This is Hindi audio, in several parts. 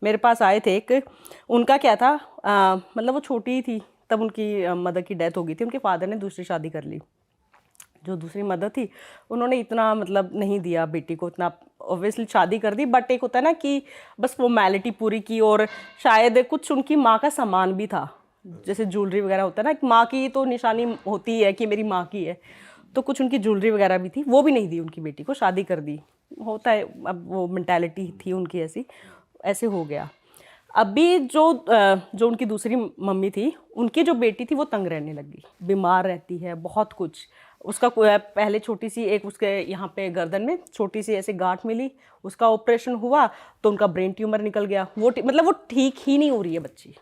मेरे पास आए थे एक, उनका क्या था मतलब वो छोटी ही थी तब उनकी मदर की डेथ हो गई थी, उनके फादर ने दूसरी शादी कर ली। जो दूसरी मदर थी उन्होंने इतना मतलब नहीं दिया बेटी को, इतना ऑब्वियसली शादी कर दी, बट एक होता है ना कि बस फॉर्मेलिटी पूरी की, और शायद कुछ उनकी माँ का सामान भी था, जैसे ज्वेलरी वगैरह होता है ना, माँ की तो निशानी होती है कि मेरी माँ की है, तो कुछ उनकी ज्वेलरी वगैरह भी थी, वो भी नहीं दी उनकी बेटी को, शादी कर दी। होता है, अब वो मेंटालिटी थी उनकी ऐसी, ऐसे हो गया। अभी जो उनकी दूसरी मम्मी थी, उनकी जो बेटी थी वो तंग रहने लगी, बीमार रहती है बहुत कुछ। उसका पहले छोटी सी एक उसके यहाँ पे गर्दन में छोटी सी ऐसे गांठ मिली, उसका ऑपरेशन हुआ तो उनका ब्रेन ट्यूमर निकल गया। मतलब वो ठीक ही नहीं हो रही है बच्ची,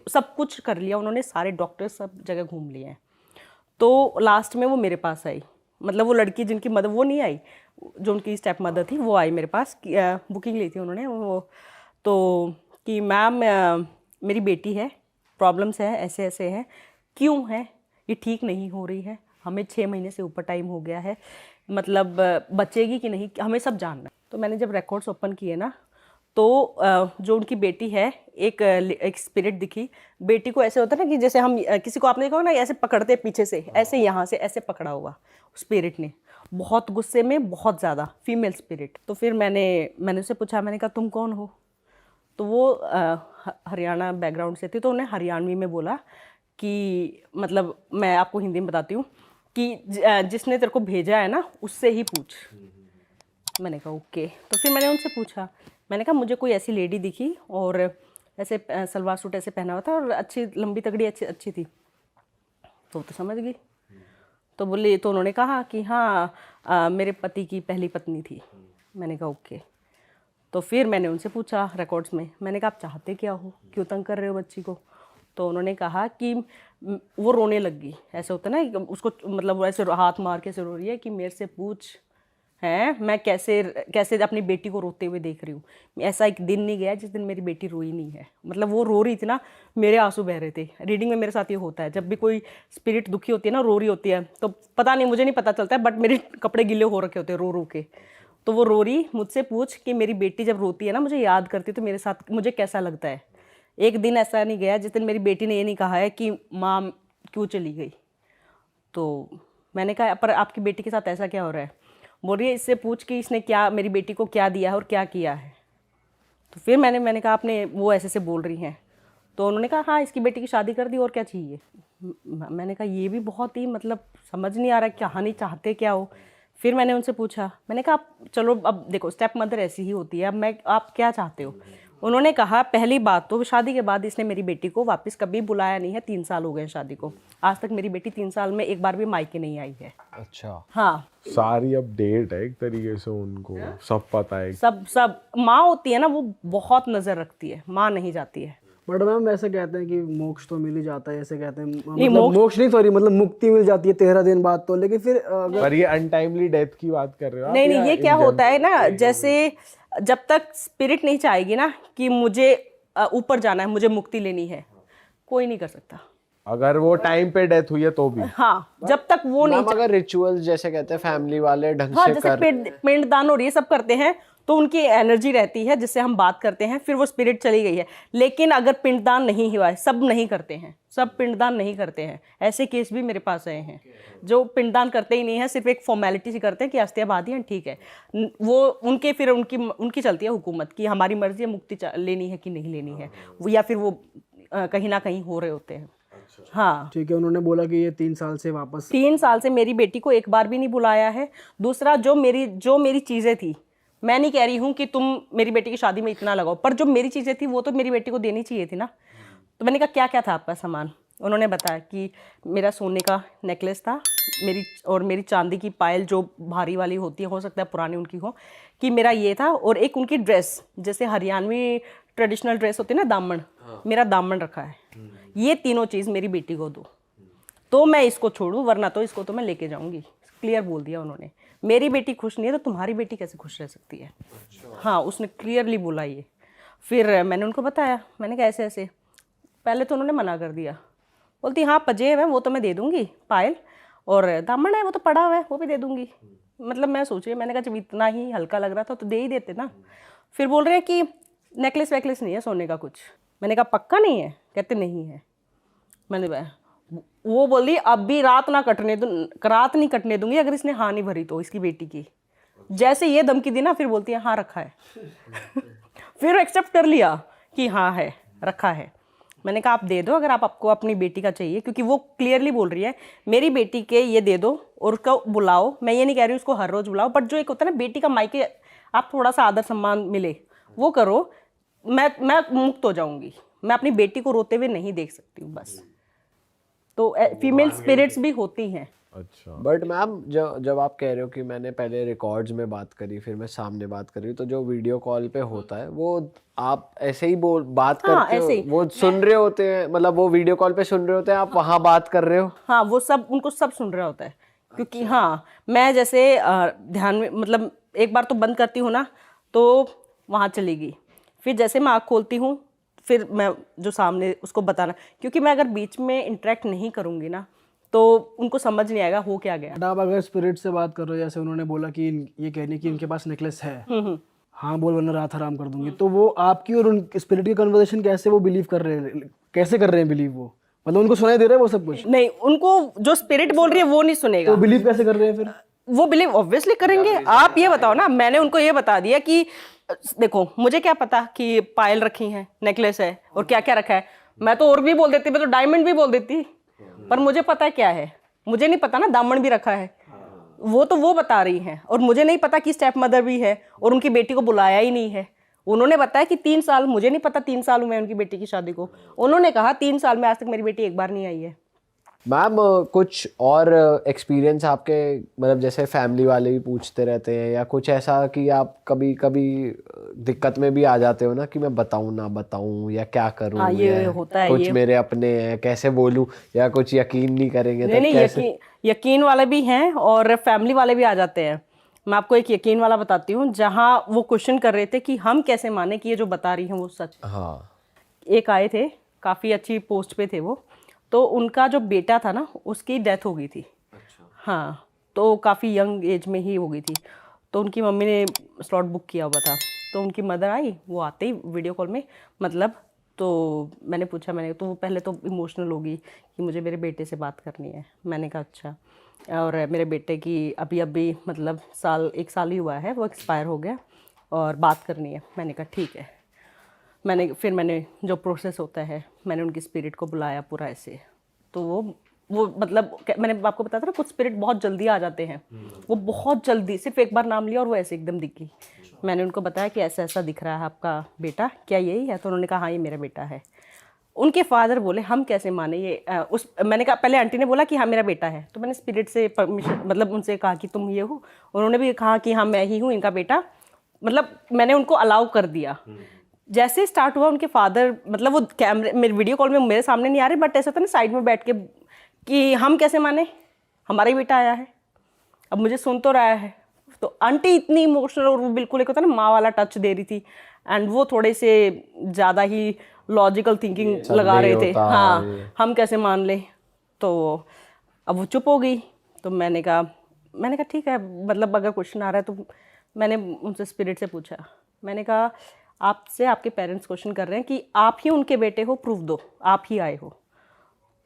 सब कुछ कर लिया उन्होंने, सारे डॉक्टर सब जगह घूम लिए हैं। तो लास्ट में वो मेरे पास आई, मतलब वो लड़की जिनकी मदर वो नहीं आई, जो उनकी स्टेप मदर थी वो आई मेरे पास, बुकिंग ली थी उन्होंने वो, तो कि मैम मेरी बेटी है, प्रॉब्लम्स है, ऐसे ऐसे है, क्यों है, ये ठीक नहीं हो रही है, हमें 6 महीने से ऊपर टाइम हो गया है, मतलब बचेगी कि नहीं, हमें सब जानना है। तो मैंने जब रिकॉर्ड्स ओपन किए ना, तो जो उनकी बेटी है, एक स्पिरिट दिखी बेटी को। ऐसे होता है ना कि जैसे हम किसी को, आपने देखा होगा ना, ऐसे पकड़ते पीछे से, ऐसे यहाँ से ऐसे पकड़ा हुआ स्पिरिट ने, बहुत गुस्से में, बहुत ज़्यादा, फीमेल स्पिरिट। तो फिर मैंने उससे पूछा, मैंने कहा तुम कौन हो? तो वो हरियाणा बैकग्राउंड से थी, तो उन्हें हरियाणवी में बोला कि मतलब मैं आपको हिंदी में बताती हूँ कि जिसने तेरे को भेजा है ना उससे ही पूछ। मैंने कहा ओके। तो फिर मैंने उनसे पूछा, मैंने कहा मुझे कोई ऐसी लेडी दिखी और ऐसे सलवार सूट ऐसे पहना हुआ था और अच्छी लंबी तगड़ी अच्छी थी। तो समझ गई। तो बोले, तो उन्होंने कहा कि हाँ मेरे पति की पहली पत्नी थी। मैंने कहा ओके। तो फिर मैंने उनसे पूछा रिकॉर्ड्स में, मैंने कहा आप चाहते क्या हो, क्यों तंग कर रहे हो बच्ची को? तो उन्होंने कहा कि वो रोने लग गई, ऐसे होता है ना उसको, मतलब वो ऐसे हाथ मार के से रो रही है कि मेरे से पूछ है मैं कैसे कैसे अपनी बेटी को रोते हुए देख रही हूँ। ऐसा एक दिन नहीं गया जिस दिन मेरी बेटी रोई नहीं है। मतलब वो रो रही थी ना, मेरे आंसू बह रहे थे। रीडिंग में मेरे साथ ये होता है, जब भी कोई स्पिरिट दुखी होती है ना, रो रही होती है, तो पता नहीं, मुझे नहीं पता चलता है, बट मेरे कपड़े गिले हो रखे होते हैं रो रो के। तो वो रो रही, मुझसे पूछ कि मेरी बेटी जब रोती है ना, मुझे याद करती है, तो मेरे साथ मुझे कैसा लगता है। एक दिन ऐसा नहीं गया जिस दिन मेरी बेटी ने ये नहीं कहा है कि माँ क्यों चली गई। तो मैंने कहा पर आपकी बेटी के साथ ऐसा क्या हो रहा है? बोल रही है इससे पूछ कि इसने क्या मेरी बेटी को क्या दिया है और क्या किया है। तो फिर मैंने कहा आपने वो ऐसे से बोल रही हैं। तो उन्होंने कहा हाँ इसकी बेटी की शादी कर दी और क्या चाहिए। मैंने कहा ये भी बहुत ही मतलब समझ नहीं आ रहा कहानी चाहते क्या हो। फिर मैंने उनसे पूछा, मैंने कहा आप चलो अब देखो स्टेप मदर ऐसी ही होती है, अब मैं आप क्या चाहते हो? उन्होंने कहा पहली बात तो शादी के बाद इसने मेरी बेटी को वापस कभी बुलाया नहीं है, 3 साल हो गए शादी को, आज तक मेरी बेटी 3 साल में एक बार भी मायके नहीं आई है। अच्छा हाँ सारी अपडेट है एक तरीके से, उनको सब पता है। सब माँ होती है ना, वो बहुत नजर रखती है, माँ नहीं जाती है। बट मैम वैसे कहते हैं कि मोक्ष तो मिल ही जाता है, ऐसे कहते हैं, नहीं, मतलब मोक्ष नहीं सॉरी, मतलब मुक्ति मिल जाती है 13 दिन बाद तो, लेकिन फिर अगर पर ये अनटाइमली डेथ की बात कर रहे हो आप? नहीं या ये क्या in होता है general? ना, जैसे जब तक स्पिरिट नहीं चाहेगी ना कि मुझे ऊपर जाना है, मुझे मुक्ति लेनी है, कोई नहीं कर सकता। अगर वो टाइम पे डेथ हुई है तो भी? हाँ जब तक वो नहीं मैम अगर रिचुअल जैसे कहते हैं फैमिली वाले ढंग हाँ से जैसे कर, पिंडदान और ये सब करते हैं तो उनकी एनर्जी रहती है जिससे हम बात करते हैं, फिर वो स्पिरिट चली गई है। लेकिन अगर पिंडदान नहीं हुआ है, सब नहीं करते हैं, सब पिंडदान नहीं करते हैं, ऐसे केस भी मेरे पास आए हैं जो पिंडदान करते ही नहीं है, सिर्फ एक फॉर्मेलिटी सी करते हैं कि अस्थियां बांधी हैं ठीक है। वो उनके फिर उनकी चलती है हुकूमत की हमारी मर्जी है मुक्ति लेनी है कि नहीं लेनी है, वो या फिर वो कहीं ना कहीं हो रहे होते हैं। हाँ ठीक है, उन्होंने बोला कि ये 3 साल से वापस 3 साल से मेरी बेटी को एक बार भी नहीं बुलाया है। दूसरा जो मेरी चीज़ें थी, मैं नहीं कह रही हूँ कि तुम मेरी बेटी की शादी में इतना लगाओ, पर जो मेरी चीज़ें थी वो तो मेरी बेटी को देनी चाहिए थी ना। तो मैंने कहा क्या क्या था आपका सामान? उन्होंने बताया कि मेरा सोने का नेकलेस था, मेरी चांदी की पायल जो भारी वाली होती है, हो सकता है पुरानी उनकी हो, कि मेरा ये था, और एक उनकी ड्रेस जैसे हरियाणवी ट्रेडिशनल ड्रेस होती है ना, दामन, मेरा दामन रखा है। ये तीनों चीज़ मेरी बेटी को दो तो मैं इसको छोड़ूं, वरना तो इसको तो मैं लेके जाऊंगी। क्लियर बोल दिया उन्होंने। मेरी बेटी खुश नहीं है तो तुम्हारी बेटी कैसे खुश रह सकती है? हाँ उसने क्लियरली बोला ये। फिर मैंने उनको बताया, मैंने कहा ऐसे ऐसे। पहले तो उन्होंने मना कर दिया, बोलती हाँ पजेब है वो तो मैं दे दूंगी, पायल और दामन है वो तो पड़ा हुआ है वो भी दे दूंगी। मतलब मैं सोच रही, मैंने कहा जब इतना ही हल्का लग रहा था तो दे ही देते ना। फिर बोल रहे हैं कि नेकलेस वेकलेस नहीं है सोने का कुछ। मैंने कहा पक्का नहीं है? कहते नहीं है। मैंने वो बोली अब भी रात नहीं कटने दूंगी अगर इसने हाँ नहीं भरी तो, इसकी बेटी की। जैसे ये धमकी दी ना, फिर बोलती है हाँ रखा है। फिर एक्सेप्ट कर लिया कि हाँ है, रखा है। मैंने कहा आप दे दो अगर आपको अपनी बेटी का चाहिए, क्योंकि वो क्लियरली बोल रही है मेरी बेटी के ये दे दो और उसको बुलाओ। मैं ये नहीं कह रही हूँ उसको हर रोज़ बुलाओ, बट जो एक होता है ना बेटी का मायके, आप थोड़ा सा आदर सम्मान मिले वो करो। मैं मुक्त हो जाऊंगी, मैं अपनी बेटी को रोते हुए नहीं देख सकती हूँ बस। तो फीमेल स्पिरिट्स भी होती हैं। अच्छा। बट मैम जब आप कह रहे हो कि मैंने पहले रिकॉर्ड्स में बात करी फिर मैं सामने बात करी, तो जो वीडियो कॉल पे होता है वो आप ऐसे ही बात करते हो? ऐसे ही। वो सुन रहे होते हैं, मतलब वो वीडियो कॉल पे सुन रहे होते हैं, आप वहाँ बात कर रहे हो? हाँ, वो सब उनको सब सुन रहा होता है, क्योंकि हाँ मैं जैसे ध्यान में मतलब एक बार तो बंद करती हूँ ना, तो वहाँ चलेगी। फिर जैसे मैं आँख खोलती हूँ फिर मैं जो सामने उसको बताना, क्योंकि मैं अगर बीच में इंटरेक्ट नहीं करूँगी ना तो उनको समझ नहीं आएगा हो क्या गया। बट आप अगर स्पिरिट से बात कर रहे हो, जैसे उन्होंने बोला कि ये कहने कि इनके पास नेकलेस है, हाँ बोल वरना रात हराम कर दूंगी, तो वो आपकी और उन स्पिरिट की कन्वर्सेशन कैसे वो बिलीव कर रहे हैं, कैसे कर रहे हैं बिलीव? वो मतलब उनको सुनाई दे रहा है वो सब कुछ? नहीं, उनको जो स्पिरिट बोल रही है वो नहीं सुनेगा। तो बिलीव कैसे कर रहे हैं फिर? वो बिलीव ऑब्वियसली करेंगे। आप ये बताओ ना, मैंने उनको ये बता दिया कि देखो मुझे क्या पता कि पायल रखी है, नेकलेस है और क्या क्या रखा है। मैं तो और भी बोल देती, मैं तो डायमंड भी बोल देती, पर मुझे पता है क्या है, मुझे नहीं पता ना दामन भी रखा है। वो तो वो बता रही हैं, और मुझे नहीं पता कि स्टेप मदर भी है और उनकी बेटी को बुलाया ही नहीं है। उन्होंने बताया कि 3 साल, मुझे नहीं पता 3 साल हुए उनकी बेटी की शादी को। उन्होंने कहा 3 साल में आज तक मेरी बेटी एक बार नहीं आई है। मैम कुछ और एक्सपीरियंस आपके, मतलब जैसे फैमिली वाले भी पूछते रहते हैं या कुछ ऐसा कि आप कभी कभी दिक्कत में भी आ जाते हो ना कि मैं बताऊं ना बताऊं या क्या करूं? हाँ, ये या होता है। कुछ ये मेरे अपने हैं, कैसे बोलूं, या कुछ यकीन नहीं करेंगे तो नहीं, कैसे? यकीन वाले भी हैं और फैमिली वाले भी आ जाते हैं। मैं आपको एक यकीन वाला बताती हूँ, जहाँ वो क्वेश्चन कर रहे थे कि हम कैसे माने कि ये जो बता रही हैं वो सच। हाँ। एक आए थे, काफ़ी अच्छी पोस्ट पे थे वो, तो उनका जो बेटा था ना उसकी डेथ हो गई थी। हाँ, तो काफ़ी यंग एज में ही हो गई थी। तो उनकी मम्मी ने स्लॉट बुक किया हुआ था, तो उनकी मदर आई, वो आते ही वीडियो कॉल में मतलब, तो मैंने पूछा, तो वो पहले तो इमोशनल होगी कि मुझे मेरे बेटे से बात करनी है। मैंने कहा अच्छा, और मेरे बेटे की अभी मतलब 1 साल ही हुआ है, वो एक्सपायर हो गया और बात करनी है। मैंने कहा ठीक है। मैंने जो प्रोसेस होता है, मैंने उनकी स्पिरिट को बुलाया पूरा ऐसे, तो वो मतलब मैंने आपको बताया था ना, कुछ स्पिरिट बहुत जल्दी आ जाते हैं। वो बहुत जल्दी, सिर्फ एक बार नाम लिया और वो ऐसे एकदम दिख गई। मैंने उनको बताया कि ऐसा ऐसा दिख रहा है आपका बेटा, क्या यही है? तो उन्होंने कहा हाँ ये मेरा बेटा है। उनके फादर बोले हम कैसे माने ये मैंने कहा, पहले आंटी ने बोला कि हाँ मेरा बेटा है, तो मैंने स्पिरिट से परमिशन मतलब उनसे कहा कि तुम ये हो। उन्होंने भी कहा कि हाँ मैं ही हूँ इनका बेटा, मतलब मैंने उनको अलाउ कर दिया। जैसे स्टार्ट हुआ उनके फादर, मतलब वो कैमरे मेरे वीडियो कॉल में मेरे सामने नहीं आ रहे, बट ऐसा था ना साइड में बैठ के कि हम कैसे माने, हमारा ही बेटा आया है, अब मुझे सुन तो रहा है। तो आंटी इतनी इमोशनल, और वो बिल्कुल एक होता है ना माँ वाला टच दे रही थी, एंड वो थोड़े से ज़्यादा ही लॉजिकल थिंकिंग लगा रहे थे। हाँ, हम कैसे मान ले। तो अब वो चुप हो गई। तो मैंने कहा ठीक है, मतलब अगर क्वेश्चन आ रहा है तो मैंने उनसे स्पिरिट से पूछा, मैंने कहा आपसे आपके पेरेंट्स क्वेश्चन कर रहे हैं कि आप ही उनके बेटे हो, प्रूफ दो आप ही आए हो।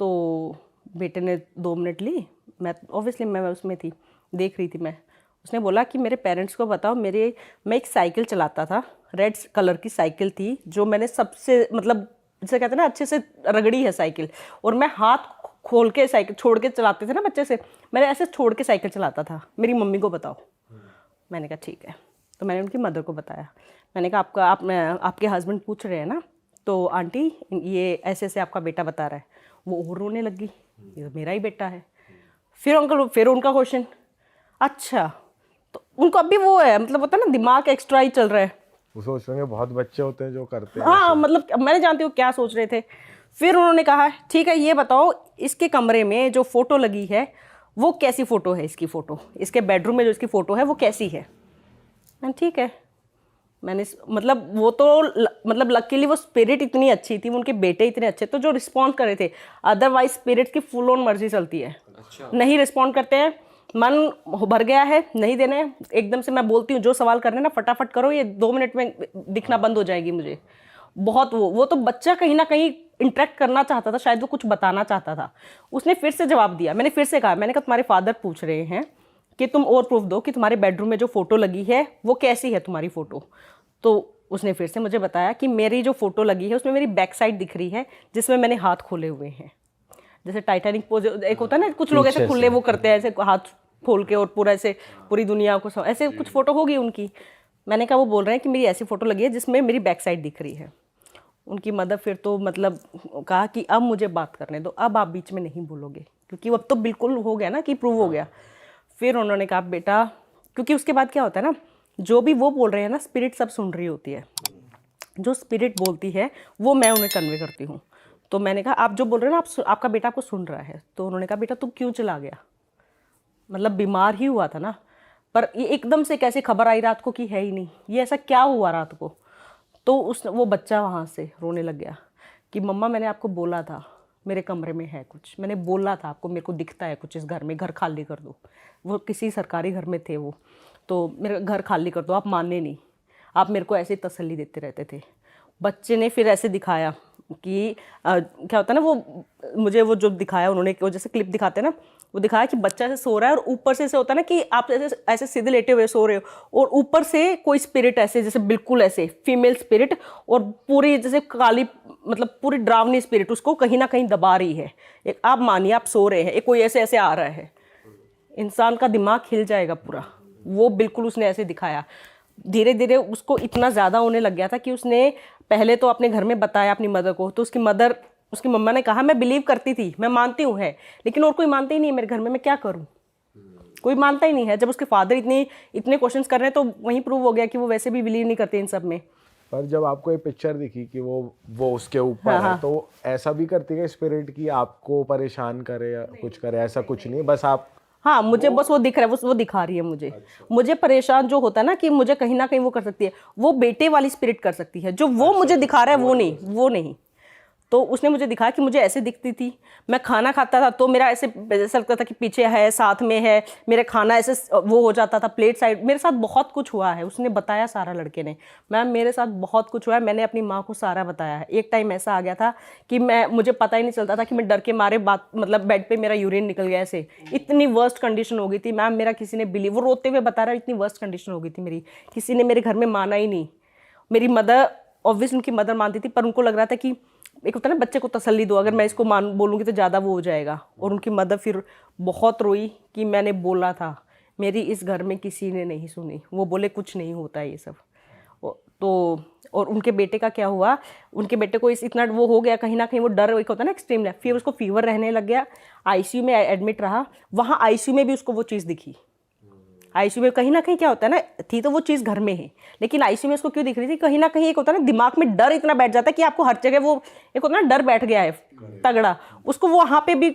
तो बेटे ने 2 मिनट ली, मैं ऑब्वियसली मैं उसमें थी, देख रही थी मैं। उसने बोला कि मेरे पेरेंट्स को बताओ, मैं एक साइकिल चलाता था, रेड कलर की साइकिल थी, जो मैंने सबसे मतलब जैसे कहते हैं ना अच्छे से रगड़ी है साइकिल, और मैं हाथ खोल के साइकिल छोड़ के चलाते थे ना बच्चे से, मैंने ऐसे छोड़ के साइकिल चलाता था, मेरी मम्मी को बताओ। मैंने कहा ठीक है। तो मैंने उनकी मदर को बताया। मैंने कहा आपके हस्बैंड पूछ रहे हैं ना, तो आंटी ये ऐसे ऐसे आपका बेटा बता रहा है। वो और रोने लगी, ये तो मेरा ही बेटा है। फिर उनका क्वेश्चन, अच्छा तो उनको अभी वो है, मतलब होता है ना दिमाग एक्स्ट्रा ही चल रहा है। वो सोच रहे हैं बहुत बच्चे होते हैं जो करते हैं। हाँ, मतलब मैंने जानती हूँ क्या सोच रहे थे। फिर उन्होंने कहा ठीक है ये बताओ, इसके कमरे में जो फ़ोटो लगी है वो कैसी फ़ोटो है, इसकी फ़ोटो, इसके बेडरूम में जो इसकी फ़ोटो है वो कैसी है। मैंने ठीक है, मैंने मतलब वो तो मतलब लकीली वो स्पिरिट इतनी अच्छी थी, उनके बेटे इतने अच्छे तो जो रिस्पॉन्ड कर रहे थे। अदरवाइज स्पिरिट की फुल ऑन मर्जी चलती है। नहीं रिस्पॉन्ड करते हैं मन भर गया है, नहीं देना है, एकदम से मैं बोलती हूँ जो सवाल करने ना फटाफट करो, ये 2 मिनट में दिखना बंद हो जाएगी मुझे। बहुत वो तो बच्चा कहीं ना कहीं इंटरेक्ट करना चाहता था, शायद वो कुछ बताना चाहता था। उसने फिर से जवाब दिया, मैंने फिर से कहा, मैंने कहा तुम्हारे फादर पूछ रहे हैं कि तुम और प्रूफ दो कि तुम्हारे बेडरूम में जो फ़ोटो लगी है वो कैसी है तुम्हारी फ़ोटो। तो उसने फिर से मुझे बताया कि मेरी जो फ़ोटो लगी है उसमें मेरी बैक साइड दिख रही है, जिसमें मैंने हाथ खोले हुए हैं, जैसे टाइटैनिक पोज एक होता है ना, कुछ लोग ऐसे खुले वो करते हैं, ऐसे हाथ खोल के और पूरा ऐसे पूरी दुनिया को ऐसे कुछ फ़ोटो होगी उनकी। मैंने कहा वो बोल रहे हैं कि मेरी ऐसी फ़ोटो लगी है जिसमें मेरी बैक साइड दिख रही है। उनकी मदर फिर तो मतलब कहा कि अब मुझे बात करने दो, अब आप बीच में नहीं बोलोगे, क्योंकि अब तो बिल्कुल हो गया ना कि प्रूव हो गया। फिर उन्होंने कहा बेटा, क्योंकि उसके बाद क्या होता है ना, जो भी वो बोल रहे हैं ना स्पिरिट सब सुन रही होती है, जो स्पिरिट बोलती है वो मैं उन्हें कन्वे करती हूँ। तो मैंने कहा आप जो बोल रहे हैं ना, आपका बेटा आपको सुन रहा है। तो उन्होंने कहा बेटा तुम क्यों चला गया, मतलब बीमार ही हुआ था ना, पर ये एकदम से कैसे खबर आई रात को कि है ही नहीं, ये ऐसा क्या हुआ रात को। तो वो बच्चा वहाँ से रोने लग गया कि मम्मा मैंने आपको बोला था मेरे कमरे में है कुछ, मैंने बोला था आपको, मेरे को दिखता है कुछ इस घर में, घर खाली कर दो। वो किसी सरकारी घर में थे वो, तो मेरा घर खाली कर दो, आप माने नहीं, आप मेरे को ऐसे तसल्ली देते रहते थे। बच्चे ने फिर ऐसे दिखाया कि क्या होता है ना, वो मुझे वो जो दिखाया उन्होंने, वो जैसे क्लिप दिखाते हैं ना, वो दिखाया कि बच्चा ऐसे सो रहा है और ऊपर से ऐसे होता है ना कि आप ऐसे ऐसे सीधे लेटे हुए सो रहे हो और ऊपर से कोई स्पिरिट ऐसे जैसे बिल्कुल ऐसे फीमेल स्पिरिट और पूरी जैसे काली, मतलब पूरी डरावनी स्पिरिट उसको कहीं ना कहीं दबा रही है। एक आप मानिए आप सो रहे हैं, एक कोई ऐसे ऐसे आ रहा है, इंसान का दिमाग हिल जाएगा पूरा। वो बिल्कुल उसने ऐसे दिखाया। धीरे धीरे उसको इतना ज़्यादा होने लग गया था कि उसने पहले तो अपने घर में बताया अपनी मदर को, तो उसकी मम्मा ने कहा मैं बिलीव करती थी, मैं मानती हूँ है, लेकिन और कोई मानता ही नहीं है मेरे घर में, मैं क्या करूँ, कोई मानता ही नहीं है। जब उसके फादर इतने क्वेश्चंस कर रहे हैं तो वहीं प्रूव हो गया कि वो वैसे भी बिलीव नहीं करते इन सब में। पर जब आपको ये पिक्चर दिखी कि वो उसके ऊपर है, तो ऐसा भी करती है स्पिरिट कि आपको परेशान करे या कुछ करे? ऐसा कुछ नहीं, बस आप हाँ, मुझे बस वो दिख रहा है, वो दिखा रही है मुझे। अच्छा। मुझे परेशान जो होता है ना कि मुझे कहीं ना कहीं वो कर सकती है, वो बेटे वाली स्पिरिट कर सकती है, जो वो मुझे दिखा रहा है वो नहीं। तो उसने मुझे दिखाया कि मुझे ऐसे दिखती थी, मैं खाना खाता था तो मेरा ऐसे लगता था कि पीछे है, साथ में है, मेरा खाना ऐसे वो हो जाता था प्लेट साइड। मेरे साथ बहुत कुछ हुआ है, उसने बताया सारा, लड़के ने। मैम मेरे साथ बहुत कुछ हुआ है, मैंने अपनी माँ को सारा बताया है। एक टाइम ऐसा आ गया था कि मुझे पता ही नहीं चलता था कि मैं डर के मारे मतलब बेड पे मेरा यूरिन निकल गया ऐसे, इतनी वर्स्ट कंडीशन हो गई थी मैम। मेरा किसी ने बिलीव, वो रोते हुए बता रहा है इतनी वर्स्ट कंडीशन हो गई थी मेरी, किसी ने मेरे घर में माना ही नहीं। मेरी मदर, ऑब्वियसली उनकी मदर मानती थी, पर उनको लग रहा था कि एक होता है ना बच्चे को तसल्ली दो, अगर मैं इसको बोलूँगी तो ज़्यादा वो हो जाएगा। और उनकी मदर फिर बहुत रोई कि मैंने बोला था, मेरी इस घर में किसी ने नहीं सुनी, वो बोले कुछ नहीं होता है ये सब। तो और उनके बेटे का क्या हुआ, उनके बेटे को इतना वो हो गया कहीं ना कहीं, वो डर एक होता है ना एक्सट्रीम, फिर उसको फीवर रहने लग गया, आईसीयू में एडमिट रहा। वहाँ आईसीयू में भी उसको वो चीज़ दिखी। आईसीयू में कहीं ना कहीं क्या होता है ना, थी तो वो चीज़ घर में है, लेकिन आईसीयू में उसको क्यों दिख रही थी, कहीं ना कहीं एक होता है ना दिमाग में डर इतना बैठ जाता है कि आपको हर जगह वो एक होता है ना डर बैठ गया है तगड़ा। उसको वो वहाँ पे भी,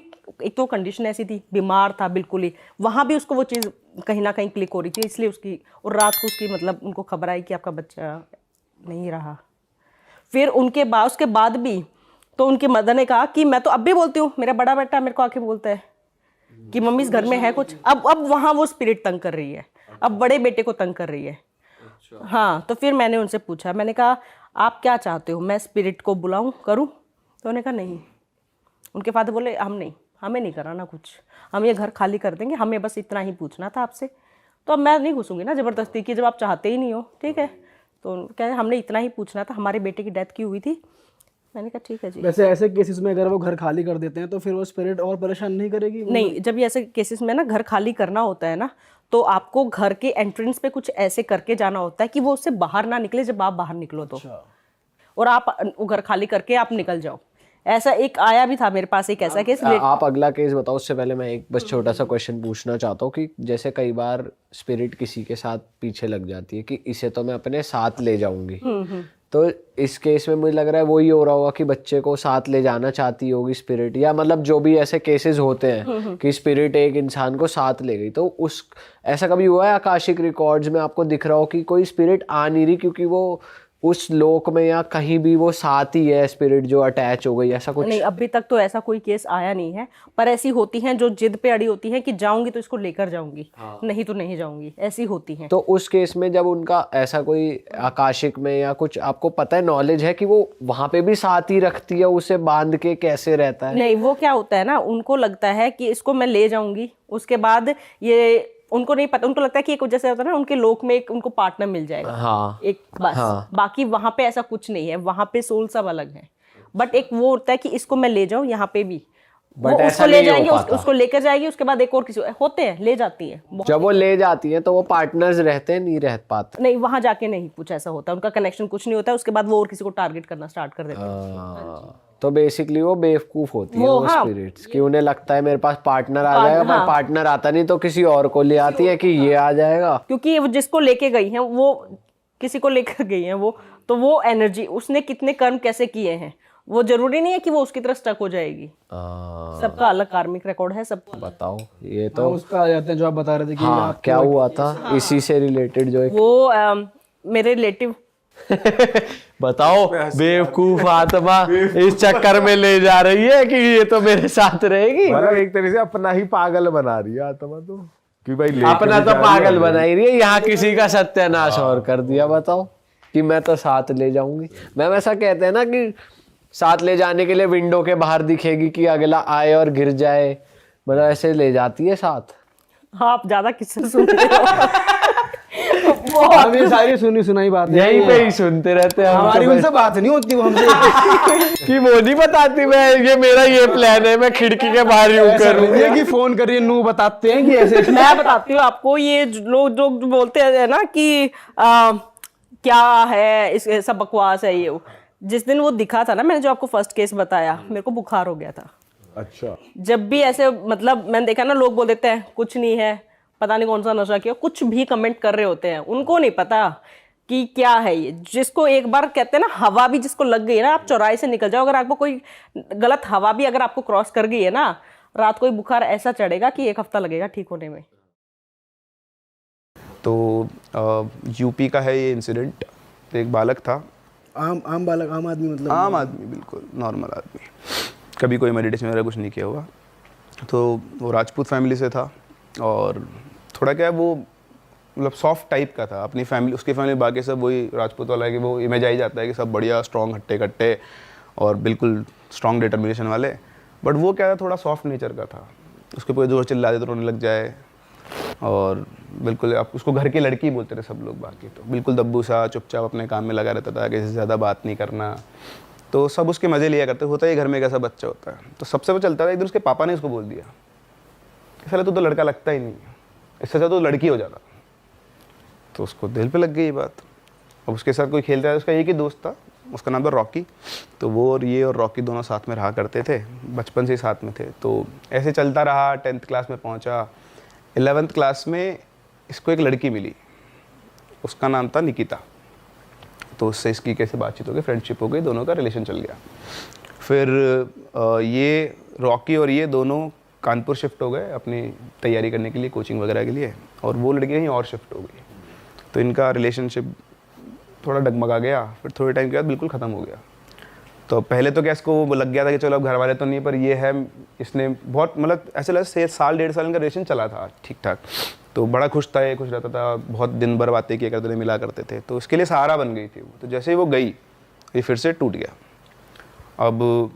एक तो कंडीशन ऐसी थी, बीमार था बिल्कुल ही, वहाँ भी उसको वो चीज़ कहीं ना कहीं क्लिक हो रही थी, इसलिए उसकी। और रात को उसकी मतलब उनको खबर आई कि आपका बच्चा नहीं रहा। फिर उसके बाद भी तो उनकी मदर ने कहा कि मैं तो अब भी बोलती हूँ, मेरा बड़ा बेटा मेरे को आके बोलता है कि मम्मी इस घर में है कुछ। अब वहाँ वो स्पिरिट तंग कर रही है, अब बड़े बेटे को तंग कर रही है। हाँ, तो फिर मैंने उनसे पूछा, मैंने कहा आप क्या चाहते हो, मैं स्पिरिट को बुलाऊं, करूं? तो उन्होंने कहा नहीं। उनके फादर बोले हमें नहीं कराना कुछ, हम ये घर खाली कर देंगे, हमें बस इतना ही पूछना था आपसे। तो अब मैं नहीं घुसूंगी ना ज़बरदस्ती की, जब आप चाहते ही नहीं हो, ठीक है। तो कह रहे हमने इतना ही पूछना था, हमारे बेटे की डेथ क्यों हुई थी। मैंने कहा ठीक है जी। वैसे ऐसे केसेस में अगर वो घर खाली कर देते हैं तो फिर वो स्पिरिट और परेशान नहीं करेगी? नहीं, जब ये ऐसे केसेस में ना घर खाली करना होता है ना, तो आपको घर के एंट्रेंस पे कुछ ऐसे करके जाना होता है कि वो उससे बाहर ना निकले जब आप बाहर निकलो तो। और आप वो घर खाली करके आप निकल जाओ। ऐसा एक आया भी था मेरे पास एक ऐसा केस। आप अगला केस बताओ, उससे पहले मैं एक बस छोटा सा क्वेश्चन पूछना चाहता हूँ कि जैसे कई बार स्पिरिट किसी के साथ पीछे लग जाती है कि इसे तो मैं अपने साथ ले जाऊंगी, तो इस केस में मुझे लग रहा है वही हो रहा होगा कि बच्चे को साथ ले जाना चाहती होगी स्पिरिट, या मतलब जो भी ऐसे केसेस होते हैं कि स्पिरिट एक इंसान को साथ ले गई। तो ऐसा कभी हुआ है आकाशिक रिकॉर्ड्स में आपको दिख रहा हो कि कोई स्पिरिट आ नहीं रही क्योंकि वो उस लोक में या कहीं भी वो साथ ही है स्पिरिट जो अटैच हो गई, ऐसा कुछ? नहीं, अभी तक तो ऐसा कोई केस आया नहीं है, पर ऐसी होती हैं जो जिद पे अड़ी होती हैं कि जाऊंगी तो इसको लेकर जाऊंगी, नहीं तो नहीं जाऊंगी, ऐसी होती हैं। तो उस केस में जब उनका ऐसा कोई आकाशिक में या कुछ आपको पता है, नॉलेज है कि वो वहां पे भी साथ ही रखती है, उसे बांध के कैसे रहता है? नहीं, वो क्या होता है ना, उनको लगता है कि इसको मैं ले जाऊंगी, उसके बाद ये उनको नहीं पता, उनको लगता है कि एक जैसे होता है ना उनके लोक में एक उनको पार्टनर मिल जाएगा, हाँ एक बस। बाकी वहां पे ऐसा कुछ नहीं है, वहां पे सोल सब अलग है, बट एक वो होता है कि इसको मैं ले जाऊं यहाँ पे भी, वो But ऐसा उसको ले नहीं हो जाएंगे, पाता। उसको लेकर जाएगी, उसके बाद एक और किसी होते हैं, ले जाती है। जब वो ले जाती है तो वो पार्टनर्स रहते हैं, नहीं रह पाते? नहीं, वहां जाके नहीं कुछ ऐसा होता, उनका कनेक्शन कुछ नहीं होता है, उसके बाद वो और किसी को टारगेट करना स्टार्ट कर देते हैं। तो बेसिकली वो बेवकूफ होती है वो हाँ। स्पिरिट्स, कि उन्हें लगता है मेरे पास पार्टनर आ जाएगा, पर पार्टनर आता नहीं तो किसी और को ले आती है कि ये आ जाएगा। क्योंकि वो जिसको लेके गई हैं, वो किसी को लेकर गई हैं वो, तो वो एनर्जी, उसने कितने कर्म कैसे किए हैं, वो जरूरी नहीं है कि वो उसकी तरह स्टक हो जाएगी। सबका अलग कार्मिक रिकॉर्ड है सबका। बताओ, ये तो उस पे आ जाते हैं जो आप बता रहे थे कि हाँ, क्या हुआ था इसी से रिलेटेड जो एक वो मेरे रिलेटिव बताओ, बेवकूफ आत्मा इस चक्कर में ले जा रही है कि ये तो मेरे साथ रहेगी। मतलब एक तरह से अपना ही पागल बना रही है आत्मा तो, कि भाई लेके अपना भी तो जा रही पागल है। बना ही रही है, यहाँ किसी का सत्यानाश और कर दिया। बताओ कि मैं तो साथ ले जाऊंगी। मैम ऐसा कहते हैं ना कि साथ ले जाने के लिए विंडो के बाहर दिखेगी कि अगला आए और गिर जाए, मतलब ऐसे ले जाती है साथ। हाँ, आप ज्यादा किससे सुन रहे हो? हम ये सारी सुनी सुनाई बात है, यहीं पे ही सुनते रहते हैं हम हमारी तो उनसे बात नहीं होती वो हमसे। कि वो नहीं बताती मैं ये मेरा ये प्लान है, मैं खिड़की के बाहर यूं ऐसा करूँ। नहीं है कि फोन करिए नू बताते हैं कि ऐसे मैं बताती हूँ आपको, ये लोग जो बोलते हैं ना कि क्या है इस सब बकवास है ये वो। जिस दिन वो दिखा था ना, मैंने जो आपको फर्स्ट केस बताया, मेरे को बुखार हो गया था। अच्छा, जब भी ऐसे मतलब मैंने देखा ना, लोग बोल देते हैं कुछ नहीं है, पता नहीं कौन सा नशा किया, कुछ भी कमेंट कर रहे होते हैं, उनको नहीं पता कि क्या है ये। जिसको एक बार कहते हैं ना, हवा भी जिसको लग गई है ना, आप चौराहे से निकल जाओ, अगर आपको कोई गलत हवा भी अगर आपको क्रॉस कर गई है ना, रात को बुखार ऐसा चढ़ेगा कि 1 हफ्ता लगेगा ठीक होने में। तो यूपी का है ये इंसिडेंट। एक बालक था, आम बालक, आम आदमी, मतलब आम आदमी, बिल्कुल नॉर्मल आदमी, कभी कोई मेडिटेशन वगैरह कुछ नहीं किया हुआ। तो वो राजपूत फैमिली से था, और थोड़ा क्या है वो मतलब सॉफ्ट टाइप का था। अपनी फैमिली, उसकी फैमिली बाकी सब वही राजपूत वाला है कि वो इमेज आ ही जाता है कि सब बढ़िया स्ट्रॉन्ग हट्टे कट्टे और बिल्कुल स्ट्रॉन्ग डिटर्मिनेशन वाले। बट वो क्या था, थोड़ा सॉफ्ट नेचर का था। उसके पूरे जोर चिल्ला दे तो रोने लग जाए, और बिल्कुल आप उसको घर की लड़की बोलते थे सब लोग। बाकी तो बिल्कुल दब्बू सा चुपचाप अपने काम में लगा रहता था, किसी से ज़्यादा बात नहीं करना। तो सब उसके मज़े लिया करते। होता है घर में एक ऐसा बच्चा होता है, तो सबसे वो चलता था। एक दिन उसके पापा ने उसको बोल दिया कि साला तू तो लड़का लगता ही नहीं है, इससे ज़्यादा तो लड़की हो जाता। तो उसको दिल पे लग गई ये बात। अब उसके साथ कोई खेलता है, उसका एक ही दोस्त था, उसका नाम था रॉकी। तो वो और ये और रॉकी दोनों साथ में रहा करते थे, बचपन से ही साथ में थे। तो ऐसे चलता रहा, 10th क्लास में पहुंचा। 11th क्लास में इसको एक लड़की मिली, उसका नाम था निकिता। तो उससे इसकी कैसे बातचीत हो गई, फ्रेंडशिप हो गई, दोनों का रिलेशन चल गया। फिर ये रॉकी और ये दोनों कानपुर शिफ्ट हो गए अपनी तैयारी करने के लिए, कोचिंग वगैरह के लिए, और वो लड़की कहीं और शिफ्ट हो गई। तो इनका रिलेशनशिप थोड़ा डगमगा गया। फिर थोड़े टाइम के बाद बिल्कुल ख़त्म हो गया। तो पहले तो क्या इसको वो लग गया था कि चलो अब घर वाले तो नहीं, पर ये है, इसने बहुत मतलब ऐसे लगा 1.5 साल इनका रिलेशन चला था ठीक ठाक। तो बड़ा खुश था, ये खुश रहता था, बहुत दिन भर बातें किया करते थे, मिला करते थे। तो इसके लिए सहारा बन गई थी वो। तो जैसे ही वो गई, ये फिर से टूट गया। अब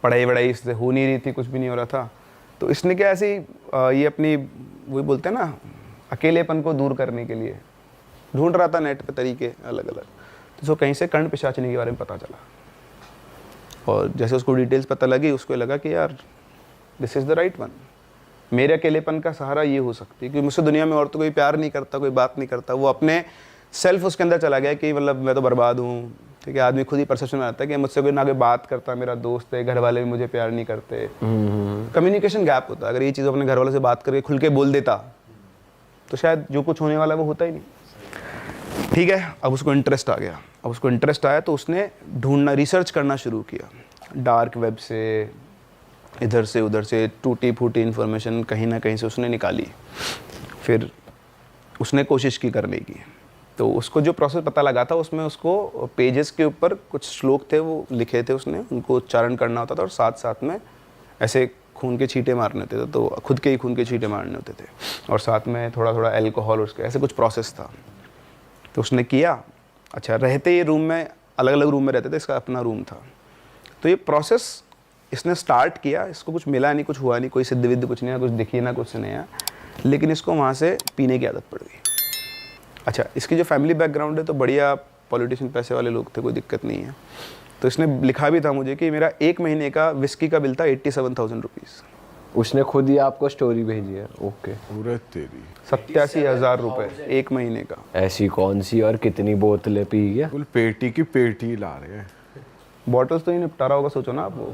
पढ़ाई वढ़ाई इससे हो नहीं रही थी, कुछ भी नहीं हो रहा था। तो इसने क्या ऐसे ये अपनी वही बोलते हैं ना, अकेलेपन को दूर करने के लिए ढूंढ रहा था नेट पे तरीके अलग अलग। तो उसको कहीं से कर्ण पिशाचिनी के बारे में पता चला, और जैसे उसको डिटेल्स पता लगी, उसको लगा कि यार this is the right one. मेरे अकेलेपन का सहारा ये हो सकती है, क्योंकि मुझसे दुनिया में और तो कोई प्यार नहीं करता, कोई बात नहीं करता। वो अपने सेल्फ उसके अंदर चला गया कि मतलब मैं तो बर्बाद हूँ। ठीक है, आदमी खुद ही परसेप्शन में आता है कि मुझसे कोई ना कोई बात करता, मेरा दोस्त है, घर वाले भी मुझे प्यार नहीं करते। कम्युनिकेशन गैप होता है। अगर ये चीज़ अपने घर वालों से बात करके खुल के बोल देता, तो शायद जो कुछ होने वाला वो होता ही नहीं। ठीक है, अब उसको इंटरेस्ट आ गया। अब उसको इंटरेस्ट आया तो उसने ढूंढना, रिसर्च करना शुरू किया, डार्क वेब से, इधर से उधर से, टूटी फूटी इन्फॉर्मेशन कहीं ना कहीं से उसने निकाली। फिर उसने कोशिश की करने की, तो उसको जो प्रोसेस पता लगा था उसमें उसको पेजेस के ऊपर कुछ श्लोक थे वो लिखे थे उसने, उनको उच्चारण करना होता था और साथ साथ में ऐसे खून के छींटे मारने होते थे, तो खुद के ही खून के छींटे मारने होते थे और साथ में थोड़ा थोड़ा अल्कोहल, उसके ऐसे कुछ प्रोसेस था। तो उसने किया। अच्छा, रहते ये रूम में, अलग अलग रूम में रहते थे, इसका अपना रूम था। तो ये प्रोसेस इसने स्टार्ट किया, इसको कुछ मिला नहीं, कुछ हुआ नहीं, कोई सिद्ध विद्ध कुछ नहीं है, कुछ दिखी ना कुछ नहीं है, लेकिन इसको वहाँ से पीने की आदत पड़ गई। अच्छा, इसकी जो फैमिली बैकग्राउंड है तो बढ़िया पॉलिटिशियन, पैसे वाले लोग थे, कोई दिक्कत नहीं है। तो इसने लिखा भी था मुझे कि मेरा 1 महीने का विस्की का बिल था 87,000 रुपीज़। उसने खुद ही आपको स्टोरी भेजी है? ओके। पूरे तेरी 87,000 रुपये 1 महीने का। ऐसी कौन सी और कितनी बोतलें पी गया? फुल पेटी की पेटी ला रहे हैं। बॉटल्स तो ही निपटारा होगा, सोचो ना आप वो।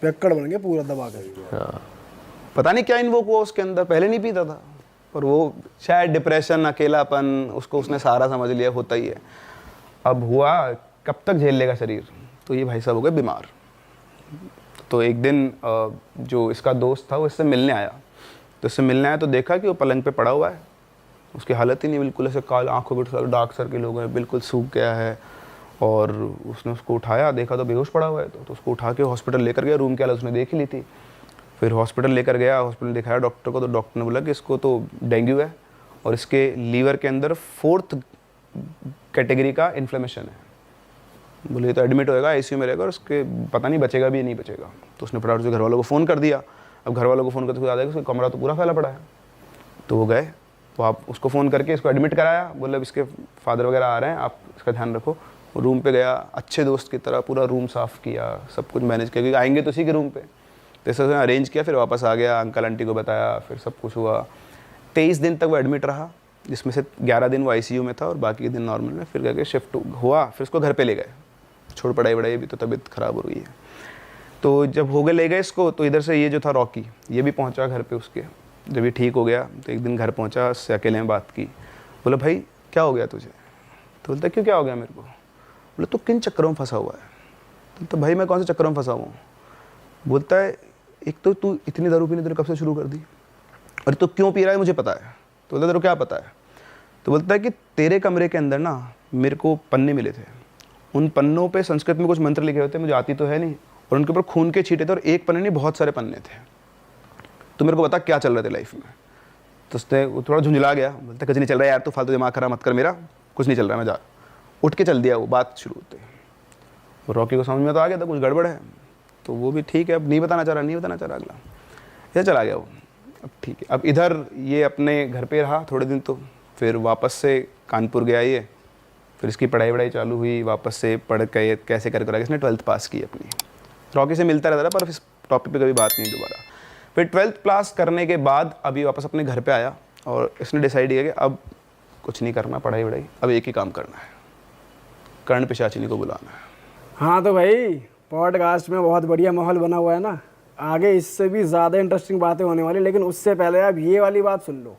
पैकड़ बन गया पूरा दबा के। हाँ। पता नहीं क्या इन्वोक हुआ उसके अंदर, पहले नहीं पीता था, पर वो शायद डिप्रेशन, अकेलापन, उसको उसने सारा समझ लिया, होता ही है। अब हुआ, कब तक झेल लेगा शरीर, तो ये भाई साहब हो गए बीमार। तो एक दिन जो इसका दोस्त था वो इससे मिलने आया, तो इससे मिलने आया तो देखा कि वो पलंग पे पड़ा हुआ है, उसकी हालत ही नहीं, बिल्कुल ऐसे काल आँखों पे डार्क सर्किल हो गए, बिल्कुल सूख गया है। और उसने उसको उठाया, देखा तो बेहोश पड़ा हुआ है, तो उसको उठा के हॉस्पिटल लेकर गया। रूम की हालत उसने देख ही ली थी। फिर हॉस्पिटल लेकर गया, हॉस्पिटल दिखाया डॉक्टर को, तो डॉक्टर ने बोला कि इसको तो डेंगू है और इसके लीवर के अंदर 4th कैटेगरी का इन्फ्लेमेशन है। बोले तो एडमिट होएगा, आईसीयू में रहेगा और उसके पता नहीं बचेगा भी नहीं बचेगा। तो उसने फटाफट से घर वालों को फ़ोन कर दिया। अब घर वालों को फ़ोन करते हुए याद है कि उसका कमरा तो पूरा फैला पड़ा है। तो वो गए, तो आप उसको फ़ोन करके इसको एडमिट कराया, बोले अब इसके फादर वगैरह आ रहे हैं, आप इसका ध्यान रखो। वो रूम पे गया, अच्छे दोस्त की तरह पूरा रूम साफ़ किया, सब कुछ मैनेज किया, क्योंकि आएंगे तो उसी के रूम पे। तो इस तरह से अरेंज किया, फिर वापस आ गया, अंकल आंटी को बताया, फिर सब कुछ हुआ। 23 दिन तक वो एडमिट रहा, जिसमें से 11 दिन वो आईसीयू में था और बाकी दिन नॉर्मल में। फिर करके शिफ्ट हुआ, फिर उसको घर पे ले गए, छोड़ पढ़ाई वढ़ाई भी, तो तबीयत ख़राब हो रही है। तो जब हो गए, ले गए इसको, तो इधर से ये जो था रॉकी, ये भी पहुंचा घर पे उसके। जब ये ठीक हो गया तो एक दिन घर पहुंचा, उससे अकेले में बात की। बोला भाई क्या हो गया तुझे? तो बोलता क्यों, क्या हो गया मेरे को? बोला तू किन चक्करों में फंसा हुआ है? तो भाई मैं कौन से चक्करों में फंसा हुआ हूँ? बोलता है एक तो तू इतनी दारू पीने तेरे कब से शुरू कर दी, और तू क्यों पी रहा है मुझे पता है। तो बोलता तेरे को क्या पता है? तो बोलता है कि तेरे कमरे के अंदर ना मेरे को पन्ने मिले थे, उन पन्नों पे संस्कृत में कुछ मंत्र लिखे होते, मुझे आती तो है नहीं, और उनके ऊपर खून के छींटे थे, और एक पन्ने नहीं बहुत सारे पन्ने थे। तो मेरे को बता क्या चल रहा था लाइफ में। तो उसने वो थोड़ा झुंझला गया, बोलता कुछ नहीं चल रहा है यार, तू फालतू दिमाग खराब मत कर मेरा, कुछ नहीं चल रहा है, मैं जा। उठ के चल दिया वो बात शुरू होते। रॉकी को समझ में तो आ गया था कुछ गड़बड़ है, तो वो भी ठीक है, अब नहीं बताना चाह रहा, अगला इधर चला गया वो। अब ठीक है, अब इधर ये अपने घर पे रहा थोड़े दिन, तो फिर वापस से कानपुर गया ये, फिर इसकी पढ़ाई वढ़ाई चालू हुई, वापस से पढ़ के कैसे कर इसने 12th पास की अपनी। रॉकी से मिलता रहता था पर इस टॉपिक पे कभी बात नहीं दोबारा। फिर 12th पास करने के बाद अभी वापस अपने घर पे आया और इसने डिसाइड किया कि अब कुछ नहीं करना पढ़ाई वढ़ाई, अब एक ही काम करना है, कर्ण पिशाचिनी को बुलाना है। हाँ तो भाई पॉडकास्ट में बहुत बढ़िया माहौल बना हुआ है ना, आगे इससे भी ज़्यादा इंटरेस्टिंग बातें होने वाली, लेकिन उससे पहले आप ये वाली बात सुन लो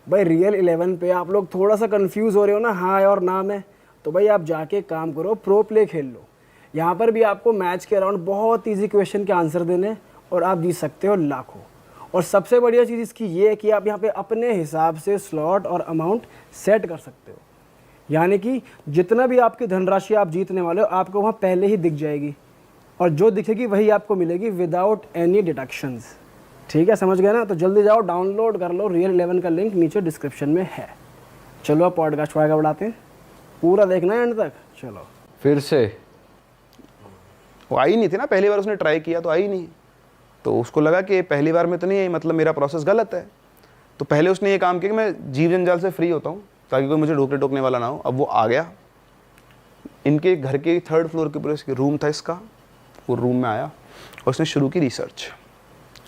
भाई। रियल 11 पे आप लोग थोड़ा सा कंफ्यूज हो रहे हो ना हाँ और ना में, तो भाई आप जाके काम करो, प्रो प्ले खेल लो। यहाँ पर भी आपको मैच के अराउंड बहुत इजी क्वेश्चन के आंसर देने और आप जीत सकते हो लाखों। और सबसे बढ़िया चीज़ इसकी ये है कि आप यहाँ पे अपने हिसाब से स्लॉट और अमाउंट सेट कर सकते हो, यानी कि जितना भी आपकी धनराशि आप जीतने वाले हो आपको वहाँ पहले ही दिख जाएगी, और जो दिखेगी वही आपको मिलेगी विदाउट एनी डिडक्शंस। ठीक है, समझ गए ना? तो जल्दी जाओ डाउनलोड कर लो, रियल 11 का लिंक नीचे डिस्क्रिप्शन में है। चलो अब पॉडकास्ट को आगे बढ़ाते हैं, पूरा देखना है एंड तक। चलो फिर से वो आई नहीं थी ना, पहली बार उसने ट्राई किया तो आई नहीं, तो उसको लगा कि पहली बार में तो नहीं आई, मतलब मेरा प्रोसेस गलत है। तो पहले उसने ये काम किया कि मैं जीव जंजाल से फ्री होता हूँ ताकि कोई मुझे ढोकने टोकने वाला ना हो। अब वो आ गया, इनके घर के 3rd फ्लोर के ऊपर रूम था इसका, वो रूम में आया और उसने शुरू की रिसर्च,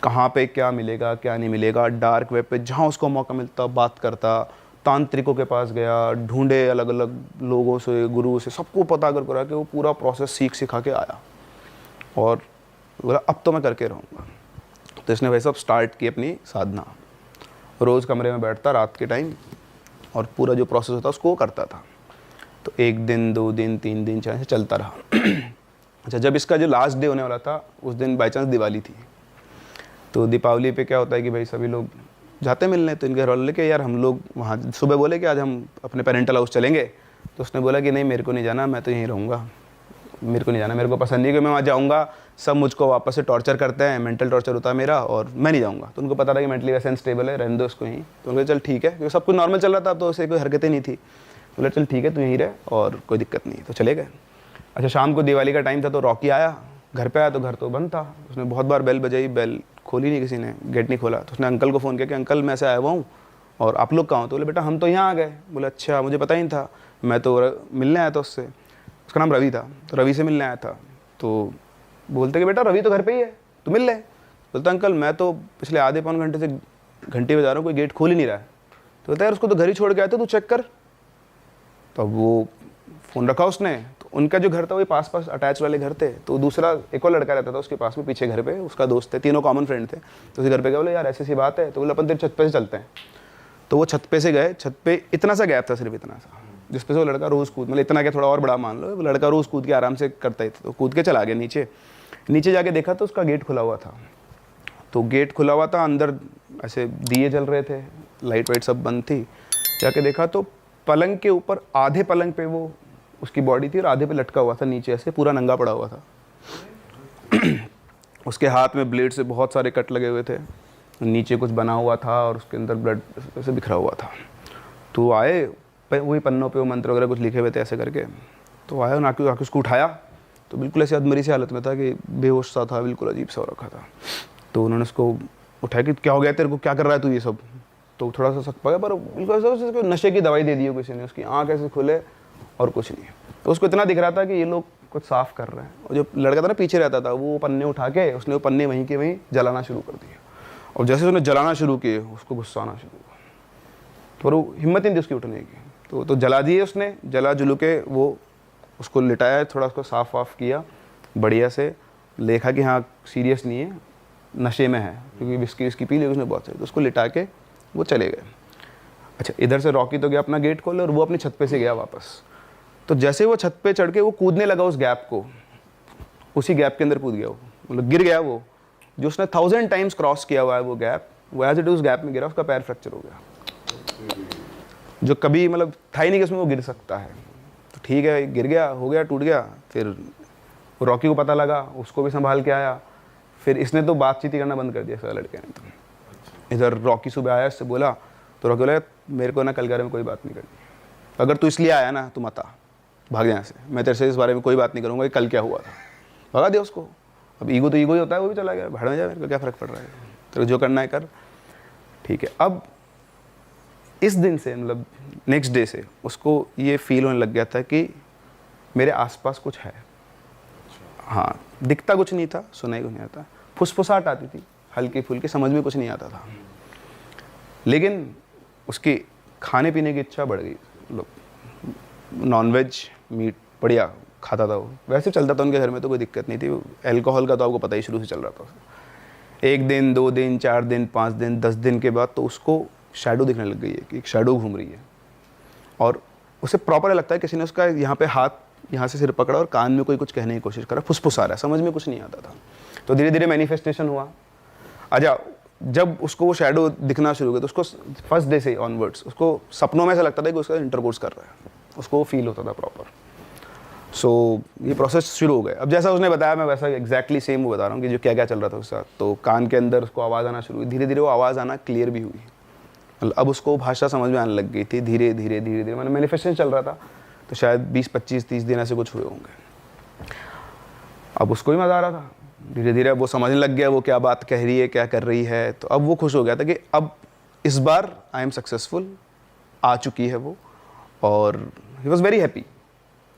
कहाँ पे क्या मिलेगा क्या नहीं मिलेगा, डार्क वेब पे जहाँ उसको मौका मिलता बात करता, तांत्रिकों के पास गया, ढूंढे अलग अलग लोगों से, गुरु से, सबको पता कर करा के वो पूरा प्रोसेस सीख सिखा के आया और बोला अब तो मैं करके रहूँगा। तो इसने वैसे अब स्टार्ट की अपनी साधना, रोज़ कमरे में बैठता रात के टाइम और पूरा जो प्रोसेस होता उसको करता था। तो 1 दिन 2 दिन 3 दिन 4 दिन चलता रहा। अच्छा, जब इसका जो लास्ट डे होने वाला था उस दिन बाई चांस दिवाली थी। तो दीपावली पे क्या होता है कि भाई सभी लोग जाते मिलने। तो इनके घर वाले कि यार हम लोग वहाँ सुबह बोले कि आज हम अपने पेरेंटल हाउस चलेंगे। तो उसने बोला कि नहीं मेरे को नहीं जाना, मैं तो यहीं रहूँगा, मेरे को नहीं जाना, मेरे को पसंद नहीं कि मैं वहाँ जाऊँगा, सब मुझको वापस से टॉर्चर करते हैं, मेंटल टॉर्चर होता है मेरा, और मैं नहीं जाऊँगा। तो उनको पता था कि मेंटली वैसे अनस्टेबल है, रहने दो उसको यहीं। तो उनको चल ठीक है, क्योंकि सब कुछ नॉर्मल चल रहा था, अब तो उसे कोई हरकतें नहीं थी। बोला चल ठीक है तू यहीं रह और कोई दिक्कत नहीं। तो चले गए। अच्छा शाम को दिवाली का टाइम था, तो रॉकी आया, घर पे आया तो घर तो बंद था। उसने बहुत बार बेल बजाई, बेल खोली नहीं किसी ने, गेट नहीं खोला। तो उसने अंकल को फ़ोन किया कि अंकल मैं ऐसे आया हुआ हूँ और आप लोग कहाँ हो? तो बोले बेटा हम तो यहाँ आ गए। बोले अच्छा मुझे पता ही नहीं था, मैं तो मिलने आया था उससे, उसका नाम रवि था, तो रवि से मिलने आया था। तो बोलते कि बेटा रवि तो घर पे ही है, तू मिल ले। बोलता अंकल मैं तो पिछले आधे पौन घंटे से घंटी बजा रहा हूँ, कोई गेट खोल ही नहीं रहा है। तो बोलता यार उसको तो घर ही छोड़ के आया था, तू चेक कर। तो अब वो फ़ोन रखा उसने, तो उनका जो घर था वो पास पास अटैच वाले घर थे। तो दूसरा एक और लड़का रहता था उसके पास में पीछे घर पे, उसका दोस्त थे, तीनों कॉमन फ्रेंड थे। तो उसी घर पे गए, बोले यार ऐसी सी बात है। तो बोले अपन तेरे छत पे से चलते हैं। तो वो छत पे से गए। छत पे इतना सा गैप था, सिर्फ इतना सा, जिस पे से वो लड़का रोज़ कूद, मतलब इतना क्या थोड़ा और बड़ा मान लो, वो लड़का रोज़ कूद के आराम से करता ही था। तो कूद के चला गया नीचे। नीचे जाके देखा तो उसका गेट खुला हुआ था। तो गेट खुला हुआ था, अंदर ऐसे दिए जल रहे थे, लाइट वाइट सब बंद थी। जाके देखा तो पलंग के ऊपर आधे पलंग पे वो उसकी बॉडी थी और आधे पे लटका हुआ था नीचे, ऐसे पूरा नंगा पड़ा हुआ था। उसके हाथ में ब्लेड से बहुत सारे कट लगे हुए थे, नीचे कुछ बना हुआ था और उसके अंदर ब्लड ऐसे बिखरा हुआ था। तो आए, वही पन्नों पे वो मंत्र वगैरह कुछ लिखे हुए थे ऐसे करके। तो आया, आके उसको उठाया तो बिल्कुल ऐसे अधमरी सी हालत में था कि बेहोश सा था, बिल्कुल अजीब सा हो रखा था। तो उन्होंने उसको उठाया कि क्या हो गया तेरे को, क्या कर रहा है तू ये सब? तो थोड़ा सा सक पा गया, पर बिल्कुल ऐसे नशे की दवाई दे दी हो किसी ने, उसकी आँख ऐसे खुले और कुछ नहीं। तो उसको इतना दिख रहा था कि ये लोग कुछ साफ़ कर रहे हैं। और जो लड़का था ना पीछे रहता था, वो पन्ने उठा के उसने वो पन्ने वहीं के वहीं जलाना शुरू कर दिया। और जैसे उसने जलाना शुरू किए उसको गुस्सा आना शुरू हुआ, पर वो हिम्मत नहीं थी उसकी उठने की। तो जला दिए उसने, जला जुलू के वो उसको लिटाया, थोड़ा उसको साफ़ वाफ़ किया बढ़िया से, देखा कि हाँ सीरियस नहीं है, नशे में है, क्योंकि विस्की पी ली उसने बहुत सारी। तो उसको लिटा के वो चले गए। अच्छा इधर से रॉकी तो गया अपना गेट खोले और वो अपनी छत पे से गया वापस। तो जैसे वो छत पे चढ़ के वो कूदने लगा उस गैप को, उसी गैप के अंदर कूद गया वो, मतलब गिर गया वो। जो उसने 1000 टाइम्स क्रॉस किया हुआ है वो गैप, वो एज इट उस गैप में गिरा, उसका पैर फ्रैक्चर हो गया। जो कभी मतलब था ही नहीं कि उसमें वो गिर सकता है। तो ठीक है गिर गया, हो गया, टूट गया। फिर रॉकी को पता लगा, उसको भी संभाल के आया। फिर इसने तो बातचीत ही करना बंद कर दिया सारे लड़के ने। तो इधर रॉकी सुबह आया, इससे बोला, तो रॉकी बोला मेरे को ना कल के बारे में कोई बात नहीं करनी, अगर तू इसलिए आया ना तू मत आ, भाग यहाँ से, मैं तेरे से इस बारे में कोई बात नहीं करूँगा कि कल क्या हुआ था। भगा दिया उसको। अब ईगो तो ईगो ही होता है, वो भी चला गया, भाड़ में जा, मेरे को क्या फ़र्क पड़ रहा है, तेरे को जो करना है कर, ठीक है। अब इस दिन से मतलब नेक्स्ट डे से उसको ये फील होने लग गया था कि मेरे आसपास कुछ है। हाँ दिखता कुछ नहीं था, सुनाई कुछ नहीं आता, फुसफुसाहट आती थी हल्की फुल्की, समझ में कुछ नहीं आता था, लेकिन उसकी खाने पीने की इच्छा बढ़ गई। मतलब नॉनवेज मीट बढ़िया खाता था वो, वैसे चलता था उनके घर में, तो कोई दिक्कत नहीं थी। अल्कोहल का तो आपको पता ही शुरू से चल रहा था। 1 दिन 2 दिन 4 दिन 5 दिन 10 दिन के बाद तो उसको शैडो दिखने लग गई है कि एक शैडो घूम रही है, और उसे प्रॉपर लगता है किसी ने उसका यहाँ पे हाथ, यहाँ से सिर पकड़ा और कान में कोई कुछ कहने की कोशिश करा, फुसफुसा रहा है, समझ में कुछ नहीं आता था। तो धीरे धीरे मैनिफेस्टेशन हुआ। अच्छा जब उसको वो शैडो दिखना शुरू हुआ तो उसको फर्स्ट डे से ऑनवर्ड्स उसको सपनों में ऐसा लगता था कि उसका इंटरकोर्स कर रहा है, उसको वो फील होता था प्रॉपर। सो ये प्रोसेस शुरू हो गया। अब जैसा उसने बताया मैं वैसा एग्जैक्टली सेम वो बता रहा हूँ कि जो क्या क्या चल रहा था उसके साथ। तो कान के अंदर उसको आवाज़ आना शुरू हुई, धीरे धीरे वो आवाज़ आना क्लियर भी हुई, मतलब अब उसको भाषा समझ में आने लग गई थी धीरे धीरे धीरे धीरे। मतलब मैनिफेस्टेशन चल रहा था तो शायद 20 25 30 दिन ऐसे कुछ हुए होंगे। अब उसको भी मज़ा आ रहा था, धीरे धीरे अब वो समझने लग गया वो क्या बात कह रही है, क्या कर रही है। तो अब वो खुश हो गया था कि अब इस बार आई एम सक्सेसफुल, आ चुकी है वो, और ही वॉज वेरी हैप्पी।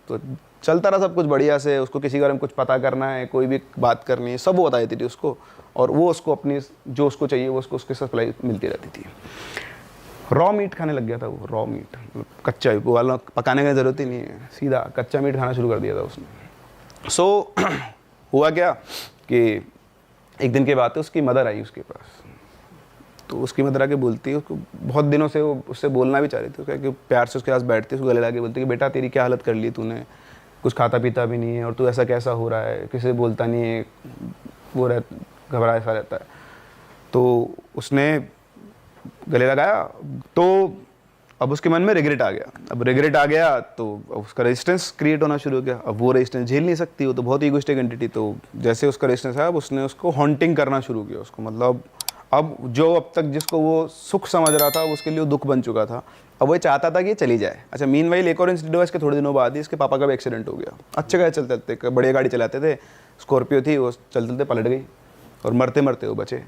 तो चलता रहा सब कुछ बढ़िया से। उसको किसी के बारे में कुछ पता करना है, कोई भी बात करनी है, सब वो बता देती थी उसको, और वो उसको अपनी जो उसको चाहिए वो उसको उसके सप्लाई मिलती रहती थी। रॉ मीट खाने लग गया था वो, रॉ मीट, कच्चा, वाला पकाने की ज़रूरत ही नहीं है, सीधा कच्चा मीट खाना शुरू कर दिया था उसने। सो हुआ क्या कि एक दिन के बाद उसकी मदर आई उसके पास। तो उसकी मदर आके बोलती है, उसको बहुत दिनों से वो उससे बोलना भी चाह रही थी, कि प्यार से उसके पास बैठती, उसको गले लगा के बोलती कि बेटा तेरी क्या हालत कर ली तूने, कुछ खाता पीता भी नहीं है और तू ऐसा कैसा हो रहा है, किसी से बोलता नहीं है, वो घबराया सा रहता है। तो उसने गले लगाया तो अब उसके मन में रिग्रेट आ गया। अब रिग्रेट आ गया तो अब उसका रेजिस्टेंस क्रिएट होना शुरू हो गया। अब वो रेजिस्टेंस झेल नहीं सकती, वो तो बहुत ईगोइस्टिक एंटिटी। तो जैसे उसका रेजिस्टेंस आया, अब उसने उसको हॉन्टिंग करना शुरू किया उसको, मतलब अब जो अब तक जिसको वो सुख समझ रहा था उसके लिए वो दुख बन चुका था। अब वो चाहता था कि ये चली जाए। अच्छा, मीनवाइल एक और इंसिडेंट हुआ इसके थोड़े दिनों बाद ही, इसके पापा का भी एक्सीडेंट हो गया। अच्छे गाड़ी चलते चलते, बढ़िया गाड़ी चलाते थे, स्कॉर्पियो थी, वो चलते चलते पलट गई और मरते मरते वो बचे।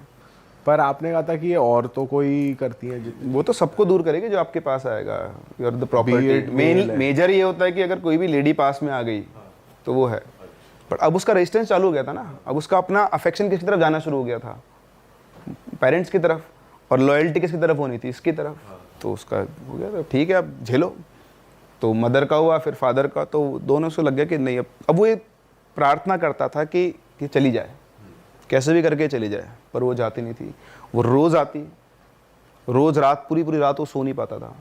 पर आपने कहा था कि ये औरतों को ही करती हैं वो तो सबको दूर करेगी जो आपके पास आएगा। You are the property. Major ये होता है कि अगर कोई भी लेडी पास में आ गई तो वो है। पर अब उसका रेजिस्टेंस चालू हो गया था ना, अब उसका अपना अफेक्शन किसकी तरफ जाना शुरू हो गया था, पेरेंट्स की तरफ, और लॉयल्टी किसकी तरफ होनी थी, इसकी तरफ। तो उसका हो गया, तो ठीक है अब झेलो। तो मदर का हुआ, फिर फादर का, तो दोनों से लग गया कि नहीं, अब वो ये प्रार्थना करता था कि चली जाए, कैसे भी करके चली जाए, पर वो जाती नहीं थी। वो रोज़ आती, रोज़ रात, पूरी पूरी रात वो सो नहीं पाता था,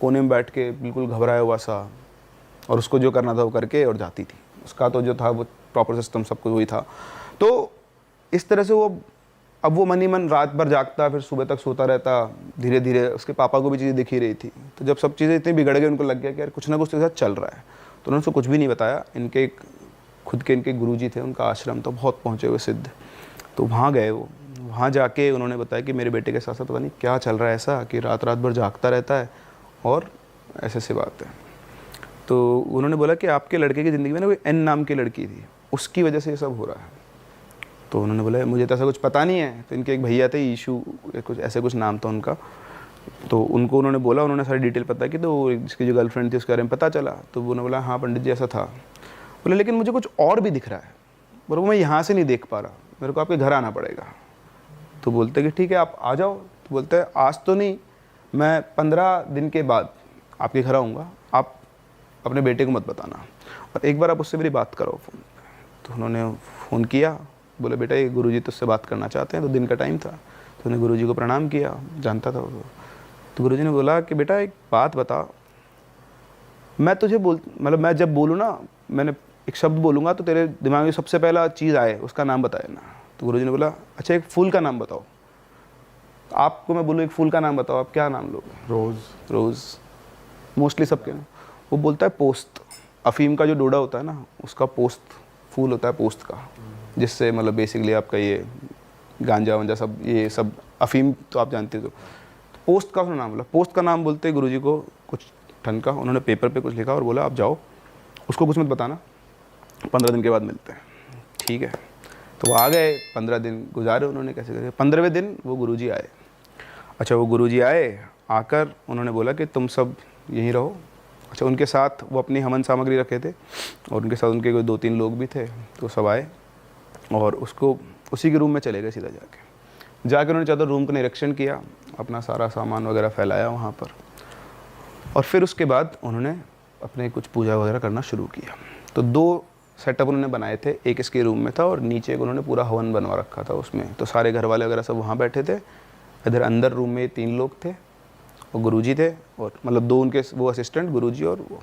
कोने में बैठ के बिल्कुल घबराया हुआ सा, और उसको जो करना था वो करके और जाती थी। उसका तो जो था वो प्रॉपर सिस्टम सब कुछ वही था। तो इस तरह से वो अब वो मन ही मन रात भर जागता, फिर सुबह तक सोता रहता। धीरे धीरे उसके पापा को भी चीज़ें दिख ही रही थी। तो जब सब चीज़ें इतनी बिगड़ गई, उनको लग गया कि यार कुछ ना कुछ उसके साथ चल रहा है। तो उन्होंने उसको कुछ भी नहीं बताया। इनके खुद के इनके गुरुजी थे, उनका आश्रम तो बहुत पहुँचे हुए सिद्ध, तो वहाँ गए। वो वहाँ जाके उन्होंने बताया कि मेरे बेटे के साथ साथ पता नहीं क्या चल रहा है ऐसा कि रात रात भर जागता रहता है और ऐसे बात है। तो उन्होंने बोला कि आपके लड़के की ज़िंदगी में ना कोई एन नाम की लड़की थी, उसकी वजह से ये सब हो रहा है। तो उन्होंने बोला मुझे तो ऐसा कुछ पता नहीं है। तो इनके एक भैया थे, ईशू कुछ ऐसे कुछ नाम था उनका। तो उनको उन्होंने बोला, उन्होंने सारी डिटेल पता की। तो जिसकी जो गर्लफ्रेंड थी उसके बारे में पता चला। तो उन्होंने बोला हाँ पंडित जी ऐसा था। बोले लेकिन मुझे कुछ और भी दिख रहा है, बोले मैं यहाँ से नहीं देख पा रहा, मेरे को आपके घर आना पड़ेगा। तो बोलते कि ठीक है आप आ जाओ। तो बोलते हैं आज तो नहीं, मैं 15 दिन के बाद आपके घर आऊँगा, आप अपने बेटे को मत बताना, और एक बार आप उससे मेरी बात करो फ़ोन। तो उन्होंने फ़ोन किया, बोले बेटा ये गुरुजी तुझसे बात करना चाहते हैं। तो दिन का टाइम था, तो उन्हें गुरुजी को प्रणाम किया, जानता था वो। तो गुरुजी ने बोला कि बेटा एक बात बता, मैं तुझे मतलब मैं जब बोलूँ ना, मैंने एक शब्द बोलूँगा तो तेरे दिमाग में सबसे पहला चीज़ आए उसका नाम बताए ना। तो गुरुजी ने बोला अच्छा एक फूल का नाम बताओ। आपको मैं बोलूँ एक फूल का नाम बताओ, आप क्या नाम लोगे? रोज़। रोज़ मोस्टली सबके। वो बोलता है पोस्त, अफीम का जो डोडा होता है ना उसका पोस्त फूल होता है, पोस्त का, जिससे मतलब बेसिकली आपका ये गांजा वांजा सब, ये सब अफीम तो आप जानते हो। तो पोस्त का उसने नाम बोला। पोस्त का नाम बोलते गुरुजी को कुछ ठन का, उन्होंने पेपर पे कुछ लिखा और बोला आप जाओ, उसको कुछ मत बताना, 15 दिन के बाद मिलते हैं। ठीक है। तो वो आ गए, 15 दिन गुजारे उन्होंने कैसे करके। 15वें दिन वो गुरुजी आए। अच्छा वो गुरुजी आए, आकर उन्होंने बोला कि तुम सब यहीं रहो। अच्छा उनके साथ वो अपनी हवन सामग्री रखे थे और उनके साथ उनके कोई 2-3 लोग भी थे। तो सब आए और उसको उसी के रूम में चले गए सीधा जाके उन्होंने चादर रूम का निरीक्षण किया, अपना सारा सामान वगैरह फैलाया वहाँ पर, और फिर उसके बाद उन्होंने अपने कुछ पूजा वगैरह करना शुरू किया। तो 2 सेटअप उन्होंने बनाए थे, एक इसके रूम में था और नीचे एक उन्होंने पूरा हवन बनवा रखा था उसमें। तो सारे घर वाले वगैरह सब वहाँ बैठे थे। इधर अंदर रूम में 3 लोग थे, वो गुरुजी थे और मतलब 2 उनके वो असिस्टेंट, गुरुजी और वो।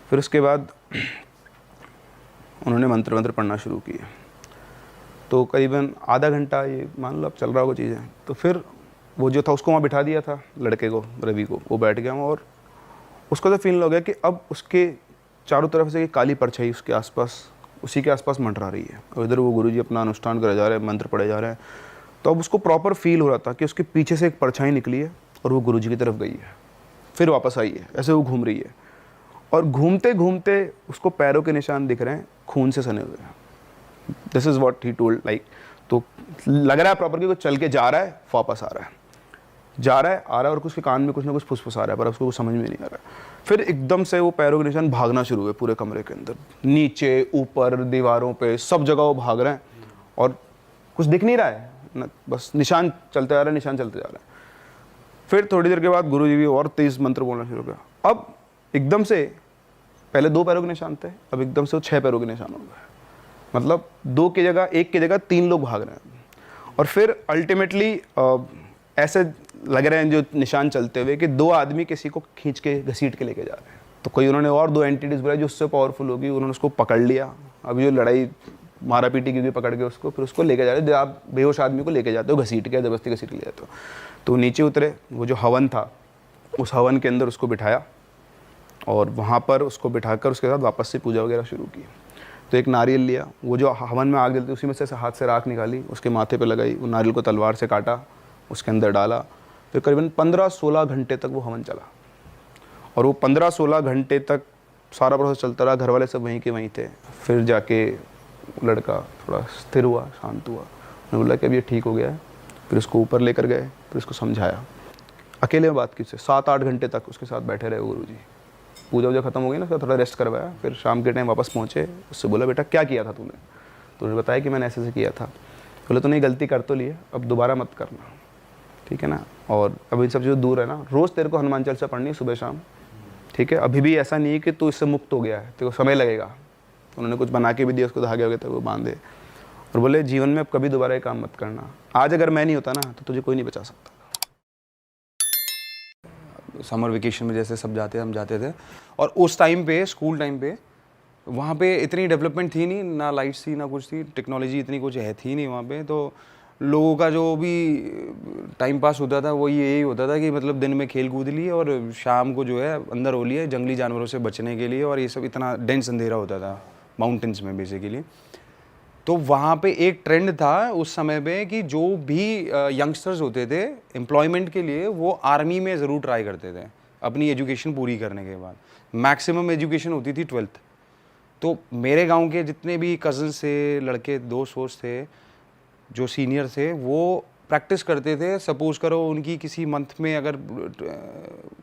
फिर उसके बाद उन्होंने मंत्र पढ़ना शुरू किए। तो करीबन आधा घंटा, ये मान लो अब चल रहा होगा चीज़ें। तो फिर वो जो था उसको वहाँ बिठा दिया था, लड़के को, रवि को, वो बैठ गया और उसको तो फील हो गया कि अब उसके चारों तरफ से काली परछाई उसके आसपास, उसी के आसपास मंडरा रही है और इधर वो गुरुजी अपना अनुष्ठान करे जा रहे हैं, मंत्र पढ़े जा रहे हैं। तो अब उसको प्रॉपर फील हो रहा था कि उसके पीछे से एक परछाई निकली है और वो गुरुजी की तरफ गई है, फिर वापस आई है, ऐसे वो घूम रही है और घूमते घूमते उसको पैरों के निशान दिख रहे हैं खून से सने हुए हैं। This is what he told like. तो लग रहा है प्रॉपर कि वो चल के जा रहा है, वापस आ रहा है, जा रहा है, आ रहा है और उसके कान में कुछ ना कुछ फुसफुसा रहा है, पर उसको कुछ समझ में नहीं आ रहा है। फिर एकदम से वो पैरों के निशान भागना शुरू हुए पूरे कमरे के अंदर, नीचे, ऊपर, दीवारों पे, सब जगह वो भाग रहे हैं और कुछ दिख नहीं रहा है ना, बस निशान चलते जा रहे हैं, निशान चलते जा रहे हैं। फिर थोड़ी देर के बाद गुरुजी भी और तेज मंत्र बोलना शुरू किया। अब एकदम से पहले 2 पैरों के निशान थे, अब एकदम से वो 6 पैरों के निशान हो गए। मतलब 2 की जगह 1 की जगह 3 लोग भाग रहे हैं और फिर अल्टीमेटली ऐसे लग रहे हैं जो निशान चलते हुए कि 2 आदमी किसी को खींच के घसीट के लेके जा रहे हैं। तो कोई उन्होंने और 2 एंटिटीज बुलाई जो उससे पावरफुल होगी, उन्होंने उसको पकड़ लिया। अभी जो लड़ाई मारा पीटी की पकड़ के उसको, फिर उसको लेके जा रहे, आप बेहोश आदमी को लेके जाते हो घसीट के, जबरदस्ती घसीट के ले जाते हो। तो नीचे उतरे, वो जो हवन था उस हवन के अंदर उसको बिठाया और वहाँ पर उसको बिठाकर उसके साथ वापस से पूजा वगैरह शुरू की। तो एक नारियल लिया, वो जो हवन में आग जलती उसी में से हाथ से राख निकाली, उसके माथे पे लगाई, वो नारियल को तलवार से काटा, उसके अंदर डाला, फिर करीबन 15-16 घंटे तक वो हवन चला। और वो 15-16 घंटे तक सारा प्रोसेस चलता रहा, घर वाले सब वहीं के वहीं थे। फिर जाके लड़का थोड़ा स्थिर हुआ, शांत हुआ, उन्होंने बोला कि अब ये ठीक हो गया है। फिर उसको ऊपर लेकर गए, फिर उसको समझाया, अकेले में बात की उससे, 7-8 घंटे तक उसके साथ बैठे रहे गुरुजी। पूजा वूजा खत्म हो गई ना, उसका थोड़ा रेस्ट करवाया, फिर शाम के टाइम वापस पहुँचे, उससे बोला बेटा क्या किया था तूने? तो उन्होंने बताया कि मैंने ऐसे किया था। बोले तूने गलती कर तो ली है, अब दोबारा मत करना, ठीक है ना? और अब इन सब चीज़ों दूर है ना, रोज़ तेरे को हनुमान चालीसा पढ़नी है सुबह शाम, ठीक है? अभी भी ऐसा नहीं है कि तू इससे मुक्त हो गया है, तेरे को समय लगेगा। उन्होंने कुछ बना के भी दिया, उसको धागे हो गए थे वो बांधे, और बोले जीवन में अब कभी दोबारा ये काम मत करना, आज अगर मैं नहीं होता ना तो तुझे कोई नहीं बचा सकता। समर वेकेशन में जैसे सब जाते हम जाते थे, और उस टाइम पे स्कूल टाइम पे वहाँ पे इतनी डेवलपमेंट थी नहीं, ना लाइट्स थी ना कुछ थी, टेक्नोलॉजी इतनी कुछ है थी नहीं वहाँ पे। तो लोगों का जो भी टाइम पास होता था वो यही होता था कि मतलब दिन में खेल कूद लिए और शाम को जो है अंदर हो लिए जंगली जानवरों से बचने के लिए, और ये सब इतना डेंस अंधेरा होता था माउंटेन्स में बेसिकली। तो वहाँ पे एक ट्रेंड था उस समय पे कि जो भी यंगस्टर्स होते थे एम्प्लॉयमेंट के लिए वो आर्मी में ज़रूर ट्राई करते थे अपनी एजुकेशन पूरी करने के बाद। मैक्सिमम एजुकेशन होती थी 12th। तो मेरे गांव के जितने भी कज़न्स थे, लड़के दोस्त वोस्त थे जो सीनियर थे, वो प्रैक्टिस करते थे। सपोज़ करो उनकी किसी मंथ में अगर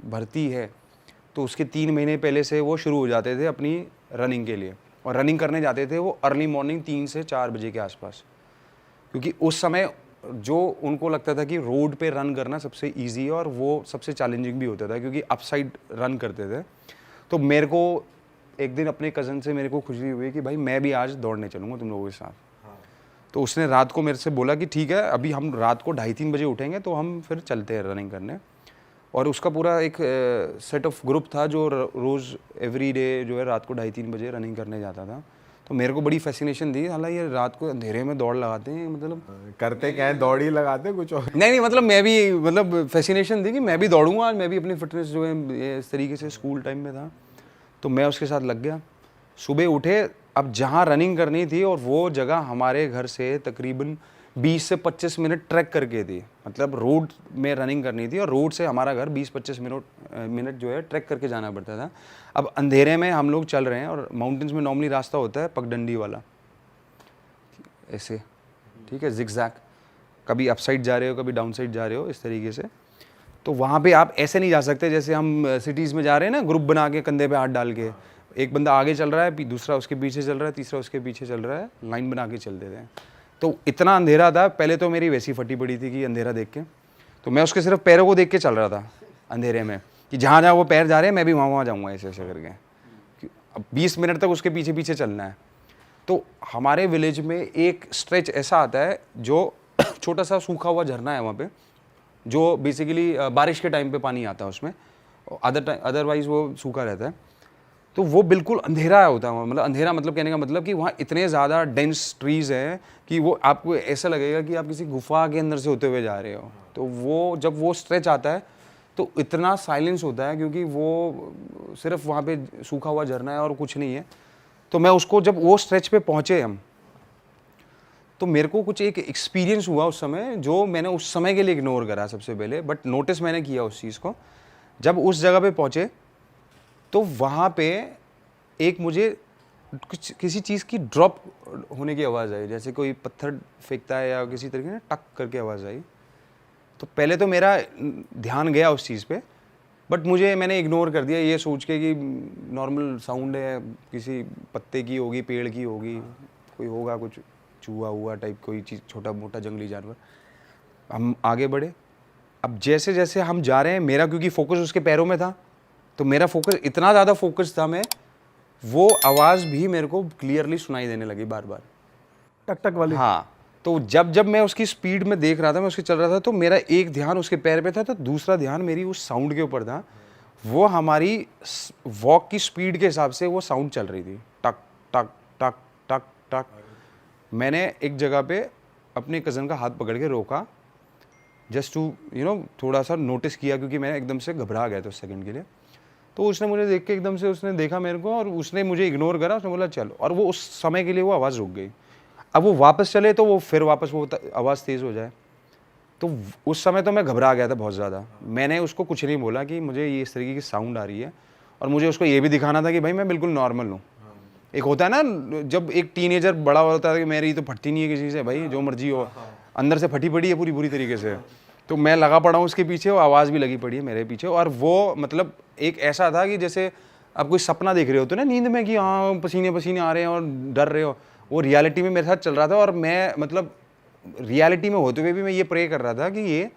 भर्ती है तो उसके 3 महीने पहले से वो शुरू हो जाते थे अपनी रनिंग के लिए, और रनिंग करने जाते थे वो अर्ली मॉर्निंग 3 से 4 बजे के आसपास, क्योंकि उस समय जो उनको लगता था कि रोड पे रन करना सबसे इजी है और वो सबसे चैलेंजिंग भी होता था क्योंकि अपसाइड रन करते थे। तो मेरे को एक दिन अपने कज़न से मेरे को खुशी हुई कि भाई मैं भी आज दौड़ने चलूँगा तुम लोगों के साथ। तो उसने रात को मेरे से बोला कि ठीक है अभी हम रात को 2:30-3 बजे उठेंगे तो हम फिर चलते हैं रनिंग करने। और उसका पूरा एक सेट ऑफ ग्रुप था जो रोज़ एवरी डे जो है रात को 2:30-3 बजे रनिंग करने जाता था। तो मेरे को बड़ी फैसिनेशन थी, हालांकि ये रात को अंधेरे में दौड़ लगाते हैं, मतलब करते क्या है, दौड़ ही लगाते कुछ और नहीं मतलब मैं भी मतलब फैसिनेशन थी कि मैं भी दौड़ूंगा आज, मैं भी अपनी फिटनेस जो है इस तरीके से स्कूल टाइम में था। तो मैं उसके साथ लग गया। सुबह उठे, अब जहाँ रनिंग करनी थी और वो जगह हमारे घर से तकरीबन 20 से 25 मिनट ट्रैक करके थी, मतलब रोड में रनिंग करनी थी और रोड से हमारा घर 20-25 मिनट जो है ट्रैक करके जाना पड़ता था। अब अंधेरे में हम लोग चल रहे हैं और माउंटेन्स में नॉर्मली रास्ता होता है पगडंडी वाला ऐसे, ठीक है, जिगजैग, कभी अप साइड जा रहे हो कभी डाउन साइड जा रहे हो इस तरीके से। तो वहाँ पे आप ऐसे नहीं जा सकते जैसे हम सिटीज़ में जा रहे हैं ना, ग्रुप बना के कंधे पे हाथ डाल के, एक बंदा आगे चल रहा है, दूसरा उसके पीछे चल रहा है, तीसरा उसके पीछे चल रहा है, लाइन बना के चल देते हैं। तो इतना अंधेरा था, पहले तो मेरी वैसी फटी पड़ी थी कि अंधेरा देख के, तो मैं उसके सिर्फ पैरों को देख के चल रहा था अंधेरे में कि जहाँ जहाँ वो पैर जा रहे हैं मैं भी वहाँ जाऊँगा ऐसे ऐसे करके। अब 20 मिनट तक उसके पीछे पीछे चलना है। तो हमारे विलेज में एक स्ट्रेच ऐसा आता है जो छोटा सा सूखा हुआ झरना है वहाँ पे, जो बेसिकली बारिश के टाइम पे पानी आता है उसमें, अदरवाइज़ वो सूखा रहता है। तो वो बिल्कुल अंधेरा होता है, मतलब अंधेरा मतलब कहने का मतलब कि वहाँ इतने ज़्यादा डेंस ट्रीज़ हैं कि वो आपको ऐसा लगेगा कि आप किसी गुफा के अंदर से होते हुए जा रहे हो। तो वो जब वो स्ट्रेच आता है तो इतना साइलेंस होता है क्योंकि वो सिर्फ वहाँ पे सूखा हुआ झरना है और कुछ नहीं है। तो मैं उसको जब वो स्ट्रेच पे पहुँचे हम, तो मेरे को कुछ एक एक्सपीरियंस हुआ उस समय जो मैंने उस समय के लिए इग्नोर करा सबसे पहले, बट नोटिस मैंने किया उस चीज़ को। जब उस जगह पे पहुँचे तो वहाँ पे एक मुझे कुछ किसी चीज़ की ड्रॉप होने की आवाज़ आई, जैसे कोई पत्थर फेंकता है या किसी तरीके से टक करके आवाज़ आई। तो पहले तो मेरा ध्यान गया उस चीज़ पे, बट मैंने इग्नोर कर दिया ये सोच के कि नॉर्मल साउंड है, किसी पत्ते की होगी, पेड़ की होगी, कोई होगा कुछ चूहा हुआ टाइप कोई चीज़, छोटा मोटा जंगली जानवर। हम आगे बढ़े। अब जैसे जैसे हम जा रहे हैं, मेरा क्योंकि फोकस उसके पैरों में था तो मेरा फोकस इतना ज़्यादा फोकस था, मैं वो आवाज़ भी मेरे को क्लियरली सुनाई देने लगी बार बार, टक टक वाली। हाँ। तो जब मैं उसकी स्पीड में देख रहा था, मैं उसके चल रहा था, तो मेरा एक ध्यान उसके पैर पे था, तो दूसरा ध्यान मेरी उस साउंड के ऊपर था। वो हमारी वॉक की स्पीड के हिसाब से वो साउंड चल रही थी, टक टक टक टक टक। मैंने एक जगह पे अपने कज़न का हाथ पकड़ के रोका, जस्ट टू थोड़ा सा नोटिस किया, क्योंकि मैं एकदम से घबरा गया था उस सेकंड के लिए। तो उसने मुझे देख के एकदम से उसने देखा मेरे को और उसने मुझे इग्नोर करा, उसने बोला चलो, और वो उस समय के लिए वो आवाज़ रुक गई। अब वो वापस चले तो वो फिर वापस वो आवाज़ तेज़ हो जाए। तो उस समय तो मैं घबरा गया था बहुत ज़्यादा। मैंने उसको कुछ नहीं बोला कि मुझे ये इस तरीके की साउंड आ रही है, और मुझे उसको ये भी दिखाना था कि भाई मैं बिल्कुल नॉर्मल हूँ। एक होता है ना जब एक टीनेजर बड़ा होता है कि मेरी तो फटती नहीं है किसी से, भाई जो मर्जी हो, अंदर से फटी पड़ी है पूरी बुरी तरीके से। तो मैं लगा पड़ा हूँ उसके पीछे, वो आवाज़ भी लगी पड़ी है मेरे पीछे। और वो मतलब एक ऐसा था कि जैसे आप कोई सपना देख रहे हो तो ना नींद में कि हाँ पसीने पसीने आ रहे हैं और डर रहे हो, वो रियलिटी में मेरे साथ चल रहा था। और मैं मतलब रियलिटी में होते हुए भी मैं ये प्रे कर रहा था कि ये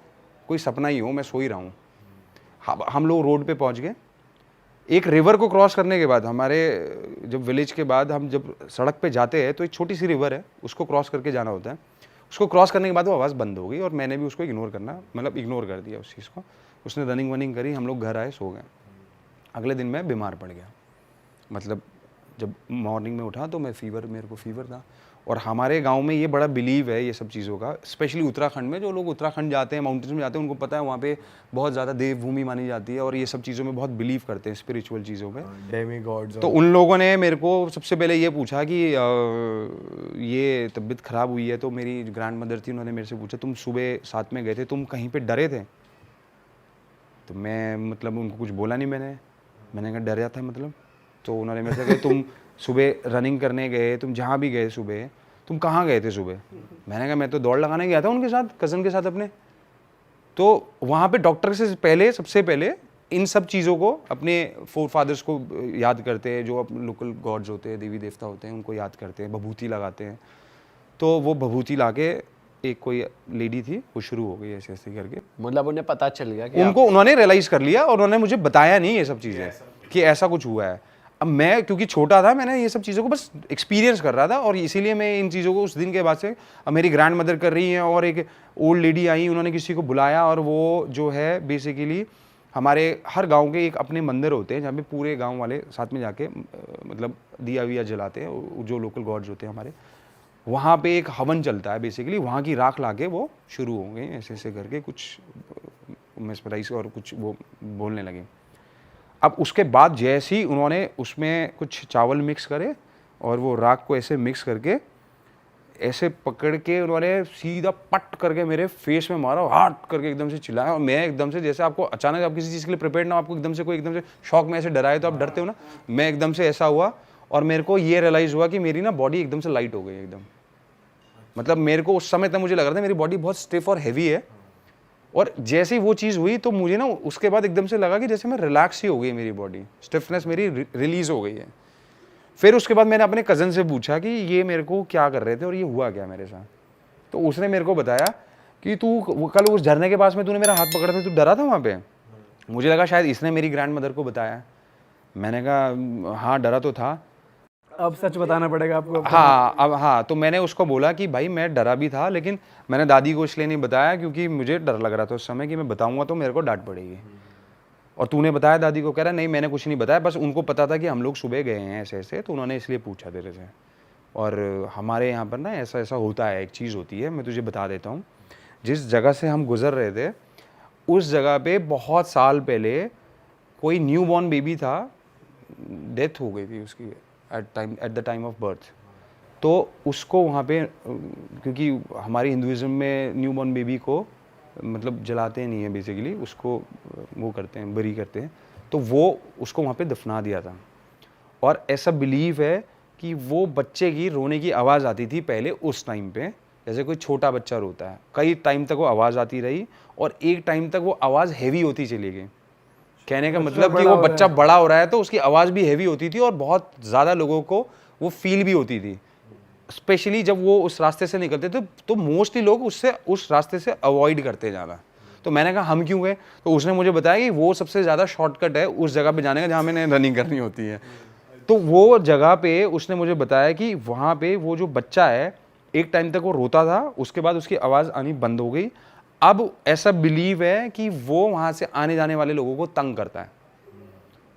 कोई सपना ही हो, मैं सो ही रहा हूँ। हम लोग रोड पे पहुँच गए। एक रिवर को क्रॉस करने के बाद, हमारे जब विलेज के बाद हम जब सड़क पे जाते हैं तो एक छोटी सी रिवर है, उसको क्रॉस करके जाना होता है। उसको क्रॉस करने के बाद वो आवाज़ बंद हो गई और मैंने भी उसको इग्नोर कर दिया उस चीज़ को। उसने रनिंग वनिंग करी, हम लोग घर आए, सो गए। अगले दिन मैं बीमार पड़ गया। मतलब जब मॉर्निंग में उठा तो मेरे को फीवर था। और हमारे गांव में ये बड़ा बिलीव है ये सब चीज़ों का, स्पेशली उत्तराखंड में। जो लोग उत्तराखंड जाते हैं, माउंटेन्स में जाते हैं, उनको पता है वहाँ पे बहुत ज़्यादा देवभूमि मानी जाती है और ये सब चीज़ों में बहुत बिलीव करते हैं, स्पिरिचुअल चीज़ों में। Demi God's. तो उन लोगों ने मेरे को सबसे पहले ये पूछा कि ये तबीयत ख़राब हुई है। तो मेरी ग्रैंड मदर थी, उन्होंने मेरे से पूछा तुम सुबह साथ में गए थे, तुम कहीं पर डरे थे? तो मैं मतलब उनको कुछ बोला नहीं। मैंने कहा डरा था मतलब? तो उन्होंने मेरे से कहा तुम सुबह रनिंग करने गए, तुम जहाँ भी गए सुबह, तुम कहाँ गए थे सुबह? मैंने कहा मैं तो दौड़ लगाने गया था उनके साथ, कज़न के साथ अपने। तो वहाँ पे डॉक्टर से पहले, सबसे पहले इन सब चीज़ों को, अपने फोर फादर्स को याद करते हैं, जो अपने लोकल गॉड्स होते हैं, देवी देवता होते हैं, उनको याद करते हैं, भभूति लगाते हैं। तो वो भभूति ला के, एक कोई लेडी थी, वो शुरू हो गई ऐसे ऐसे करके। मतलब उन्हें पता चल गया कि उन्होंने रियलाइज़ कर लिया और उन्होंने मुझे बताया नहीं ये सब चीज़ें कि ऐसा कुछ हुआ है। अब मैं क्योंकि छोटा था, मैंने ये सब चीज़ों को बस एक्सपीरियंस कर रहा था और इसीलिए मैं इन चीज़ों को उस दिन के बाद से, अब मेरी ग्रैंड मदर कर रही हैं और एक ओल्ड लेडी आई, उन्होंने किसी को बुलाया और वो जो है बेसिकली हमारे हर गांव के एक अपने मंदिर होते हैं जहाँ पे पूरे गांव वाले साथ में जाके मतलब दिया विया जलाते हैं, जो लोकल गॉड्स होते हैं हमारे। वहाँ पे एक हवन चलता है बेसिकली, वहाँ की राख लाके वो शुरू हो गए ऐसे ऐसे करके कुछ मेस्मराइज और कुछ वो बोलने लगे। अब उसके बाद जैसे ही उन्होंने उसमें कुछ चावल मिक्स करे और वो राख को ऐसे मिक्स करके ऐसे पकड़ के उन्होंने सीधा पट करके मेरे फेस में मारा, हाट करके एकदम से चिल्लाया। और मैं एकदम से, जैसे आपको अचानक आप किसी चीज़ के लिए प्रिपेयर्ड ना, आपको एकदम से कोई एकदम से शॉक में ऐसे डराए तो आप डरते हो ना, मैं एकदम से ऐसा हुआ और मेरे को ये रियलाइज़ हुआ कि मेरी ना बॉडी एकदम से लाइट हो गई एकदम। मतलब मेरे को उस समय तक मुझे लग रहा था मेरी बॉडी बहुत स्टिफ और हैवी है, और जैसे ही वो चीज़ हुई तो मुझे ना उसके बाद एकदम से लगा कि जैसे मैं रिलैक्स ही हो गई, मेरी बॉडी स्टिफनेस मेरी रिलीज़ हो गई है। फिर उसके बाद मैंने अपने कज़न से पूछा कि ये मेरे को क्या कर रहे थे और ये हुआ क्या मेरे साथ। तो उसने मेरे को बताया कि तू कल उस झरने के पास में तूने मेरा हाथ पकड़ा था, तू डरा था वहाँ पे। मुझे लगा शायद इसने मेरी ग्रैंड मदर को बताया। मैंने कहा हाँ डरा तो था। अब सच बताना पड़ेगा आपको। हाँ अब हाँ, तो मैंने उसको बोला कि भाई मैं डरा भी था, लेकिन मैंने दादी को इसलिए नहीं बताया क्योंकि मुझे डर लग रहा था उस समय कि मैं बताऊंगा तो मेरे को डांट पड़ेगी। और तूने बताया दादी को? कह रहा नहीं मैंने कुछ नहीं बताया, बस उनको पता था कि हम लोग सुबह गए हैं ऐसे ऐसे, तो उन्होंने इसलिए पूछा तेरे से। और हमारे यहाँ पर ना ऐसा ऐसा होता है, एक चीज़ होती है, मैं तुझे बता देता हूँ। जिस जगह से हम गुजर रहे थे उस जगह पे बहुत साल पहले कोई न्यू बॉर्न बेबी था, डेथ हो गई थी उसकी at the time of birth. तो उसको वहाँ पे, क्योंकि हमारी हिंदुइज्म में न्यू बॉर्न बेबी को मतलब जलाते नहीं है बेसिकली, उसको वो करते हैं, बरी करते हैं, तो वो उसको वहाँ पे दफना दिया था। और ऐसा बिलीव है कि वो बच्चे की रोने की आवाज़ आती थी पहले उस टाइम पे, जैसे कोई छोटा बच्चा रोता है, कई टाइम तक वो आवाज़ आती रही और एक टाइम तक वो आवाज़ हैवी होती चली गई। कहने का मतलब कि वो बच्चा बड़ा हो रहा है तो उसकी आवाज़ भी हैवी होती थी और बहुत ज़्यादा लोगों को वो फील भी होती थी, स्पेशली जब वो उस रास्ते से निकलते थे। तो मोस्टली लोग उस रास्ते से अवॉइड करते जाना। तो मैंने कहा हम क्यों गए? तो उसने मुझे बताया कि वो सबसे ज़्यादा शॉर्टकट है उस जगह पे जाने का जहाँ मैंने रनिंग करनी होती है। तो वो जगह पे उसने मुझे बताया कि वहाँ पे वो जो बच्चा है, एक टाइम तक वो रोता था, उसके बाद उसकी आवाज़ आनी बंद हो गई। अब ऐसा बिलीव है कि वो वहाँ से आने जाने वाले लोगों को तंग करता है।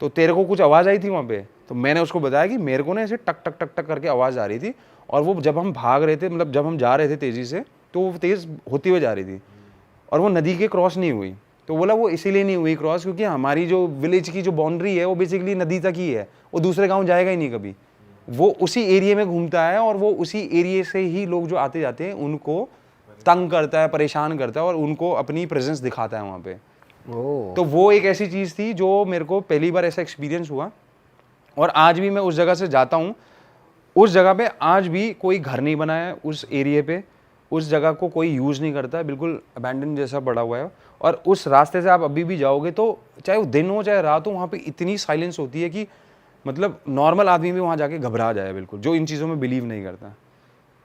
तो तेरे को कुछ आवाज़ आई थी वहाँ पे? तो मैंने उसको बताया कि मेरे को ना ऐसे टक टक टक टक करके आवाज़ आ रही थी और वो जब हम भाग रहे थे, मतलब जब हम जा रहे थे तेज़ी से, तो वो तेज़ होती हुई जा रही थी और वो नदी के क्रॉस नहीं हुई। तो बोला वो इसीलिए नहीं हुई क्रॉस क्योंकि हमारी जो विलेज की जो बाउंड्री है वो बेसिकली नदी तक ही है, वो दूसरे गांव जाएगा ही नहीं कभी, वो उसी एरिया में घूमता है और वो उसी एरिया से ही लोग जो आते जाते हैं उनको तंग करता है, परेशान करता है और उनको अपनी प्रेजेंस दिखाता है वहाँ पे। तो वो एक ऐसी चीज़ थी जो मेरे को पहली बार ऐसा एक्सपीरियंस हुआ। और आज भी मैं उस जगह से जाता हूँ, उस जगह पे आज भी कोई घर नहीं बना है, उस एरिया पे उस जगह को कोई यूज़ नहीं करता, बिल्कुल अबैंडन जैसा पड़ा हुआ है। और उस रास्ते से आप अभी भी जाओगे तो चाहे वो दिन हो चाहे रात हो, वहाँ पे इतनी साइलेंस होती है कि मतलब नॉर्मल आदमी भी वहाँ जाके घबरा जाए बिल्कुल, जो इन चीज़ों में बिलीव नहीं करता।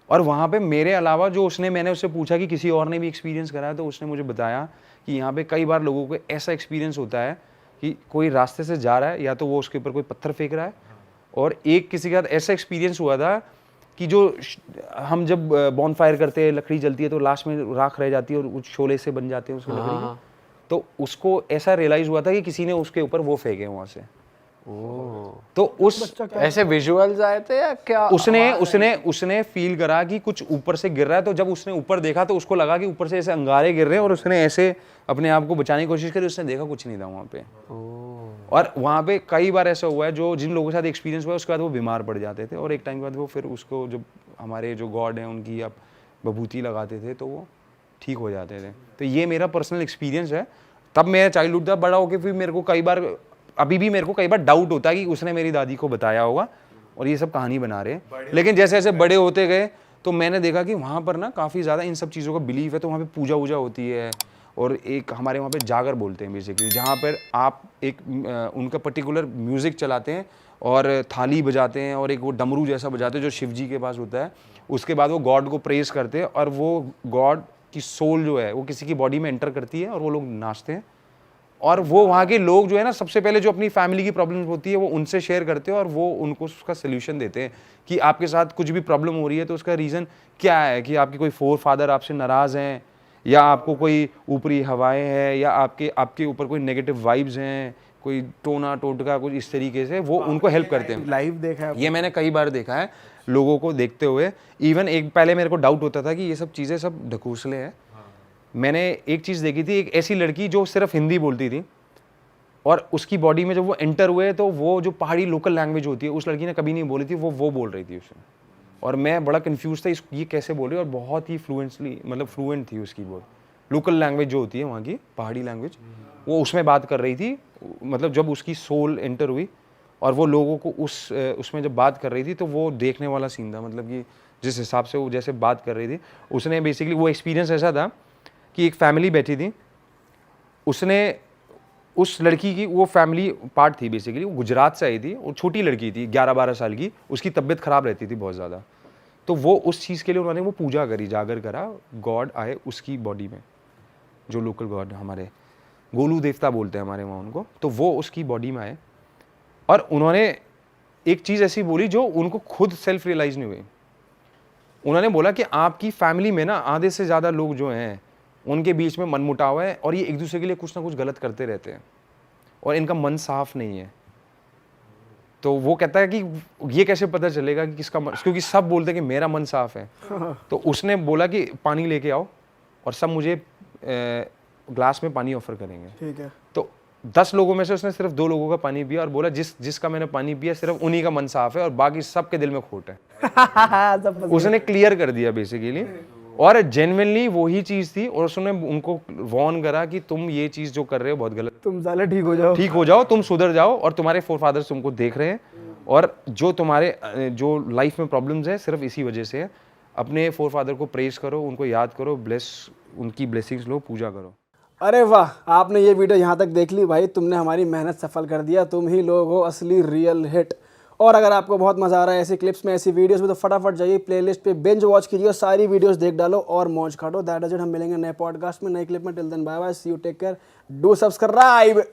और वहाँ पे मेरे अलावा जो मैंने उससे पूछा कि किसी और ने भी एक्सपीरियंस करा है, तो उसने मुझे बताया कि यहाँ पे कई बार लोगों को ऐसा एक्सपीरियंस होता है कि कोई रास्ते से जा रहा है, या तो वो उसके ऊपर कोई पत्थर फेंक रहा है, और एक किसी के साथ ऐसा एक्सपीरियंस हुआ था कि जो हम जब बॉनफायर करते हैं, लकड़ी जलती है तो लास्ट में राख रह जाती है और कुछ शोले से बन जाते हैं उसकी लकड़ी के, तो उसको ऐसा रियलाइज़ हुआ था कि किसी ने उसके ऊपर वो फेंके वहाँ से। तो उस ऐसे विजुअल्स आए थे या क्या? उसने फील करा कि कुछ ऊपर से गिर रहा है, तो जब उसने ऊपर देखा तो उसको लगा कि ऊपर से ऐसे अंगारे गिर रहे हैं और उसने ऐसे अपने आप को बचाने की कोशिश करी, उसने देखा कुछ नहीं था वहाँ पे। और वहाँ पे कई बार ऐसा हुआ है जो जिन लोगों के साथ एक्सपीरियंस हुआ है उसके बाद वो बीमार पड़ जाते थे और एक टाइम के बाद वो फिर उसको जब हमारे जो गॉड हैं उनकी आप बभूति लगाते थे तो वो ठीक हो जाते थे। तो ये मेरा पर्सनल एक्सपीरियंस है। तब मेरा चाइल्डहुड था, बड़ा होकर फिर मेरे को कई बार, अभी भी मेरे को कई बार डाउट होता है कि उसने मेरी दादी को बताया होगा और ये सब कहानी बना रहे हैं। लेकिन जैसे जैसे बड़े होते गए तो मैंने देखा कि वहाँ पर ना काफ़ी ज़्यादा इन सब चीज़ों का बिलीव है, तो वहाँ पे पूजा वूजा होती है और एक हमारे वहाँ पे जागर बोलते हैं बेसिकली, जहाँ पर आप एक उनका पर्टिकुलर म्यूज़िक चलाते हैं और थाली बजाते हैं और एक वो डमरू जैसा बजाते हैं जो शिव जी के पास होता है। उसके बाद वो गॉड को प्रेज़ करते हैं और वो गॉड की सोल जो है वो किसी की बॉडी में एंटर करती है और वो लोग नाचते हैं। और वो वहाँ के लोग जो है ना, सबसे पहले जो अपनी फैमिली की प्रॉब्लम होती है वो उनसे शेयर करते हैं और वो उनको उसका सोल्यूशन देते हैं कि आपके साथ कुछ भी प्रॉब्लम हो रही है तो उसका रीज़न क्या है, कि आपके कोई फोर फादर आपसे नाराज़ हैं, या आपको कोई ऊपरी हवाएं हैं, या आपके ऊपर कोई नेगेटिव वाइब्स हैं, कोई टोना टोटका कुछ इस तरीके से वो उनको हेल्प करते हैं। लाइव देखा है ये मैंने कई बार देखा है लोगों को देखते हुए। इवन एक पहले मेरे को डाउट होता था कि ये सब चीज़ें सब ढकोसले हैं। मैंने एक चीज़ देखी थी, एक ऐसी लड़की जो सिर्फ हिंदी बोलती थी और उसकी बॉडी में जब वो एंटर हुए तो वो जो पहाड़ी लोकल लैंग्वेज होती है उस लड़की ने कभी नहीं बोली थी, वो बोल रही थी उसमें। और मैं बड़ा कंफ्यूज था ये कैसे बोल रही है, और बहुत ही फ्लुएंट थी उसकी बोल। लोकल लैंग्वेज जो होती है वहाँ की पहाड़ी लैंग्वेज, वो उसमें बात कर रही थी। मतलब जब उसकी सोल एंटर हुई और वो लोगों को उसमें जब बात कर रही थी तो वो देखने वाला सीन था। मतलब कि जिस हिसाब से वो जैसे बात कर रही थी, उसने बेसिकली वो एक्सपीरियंस ऐसा था कि एक फैमिली बैठी थी, उसने उस लड़की की, वो फैमिली पार्ट थी बेसिकली, वो गुजरात से आई थी और छोटी लड़की थी 11-12 साल की, उसकी तबीयत ख़राब रहती थी बहुत ज़्यादा। तो वो उस चीज़ के लिए उन्होंने वो पूजा करी, जागर करा, गॉड आए उसकी बॉडी में, जो लोकल गॉड हमारे गोलू देवता बोलते हैं हमारे वहाँ उनको, तो वो उसकी बॉडी में आए और उन्होंने एक चीज़ ऐसी बोली जो उनको खुद सेल्फ रियलाइज़ नहीं हुई। उन्होंने बोला कि आपकी फैमिली में ना आधे से ज़्यादा लोग जो हैं उनके बीच में मनमुटाव है और ये एक दूसरे के लिए कुछ ना कुछ गलत करते रहते हैं और इनका मन साफ नहीं है। तो वो कहता है कि ये कैसे पता चलेगा कि किसका मन, क्योंकि सब बोलते हैं कि मेरा मन साफ है। तो उसने बोला कि पानी लेके आओ और सब मुझे ग्लास में पानी ऑफर करेंगे। ठीक है। तो 10 लोगों में से उसने सिर्फ 2 लोगों का पानी पिया और बोला जिसका मैंने पानी पिया सिर्फ उन्हीं का मन साफ है और बाकी सबके दिल में खोट है। उसने क्लियर कर दिया बेसिकली, और जेन्युइनली वही चीज़ थी। और उसने उनको वार्न करा कि तुम ये चीज़ जो कर रहे हो बहुत गलत, तुम साले ठीक हो जाओ, तुम सुधर जाओ, और तुम्हारे फोरफादर्स तुमको देख रहे हैं और जो तुम्हारे जो लाइफ में प्रॉब्लम्स है सिर्फ इसी वजह से है। अपने फोरफादर को प्रेज करो, उनको याद करो, उनकी ब्लेसिंग्स लो, पूजा करो। अरे वाह, आपने ये वीडियो यहाँ तक देख ली भाई, तुमने हमारी मेहनत सफल कर दिया। तुम ही लोग हो असली रियल हिट। और अगर आपको बहुत मज़ा आ रहा है ऐसी क्लिप्स में, ऐसी वीडियोस में, तो फटाफट जाइए प्लेलिस्ट पे, बिंज वॉच कीजिए और सारी वीडियोस देख डालो और मौज काटो। That is it. हम मिलेंगे नए पॉडकास्ट में, नए क्लिप में। Till then bye bye, see you, take care, do subscribe.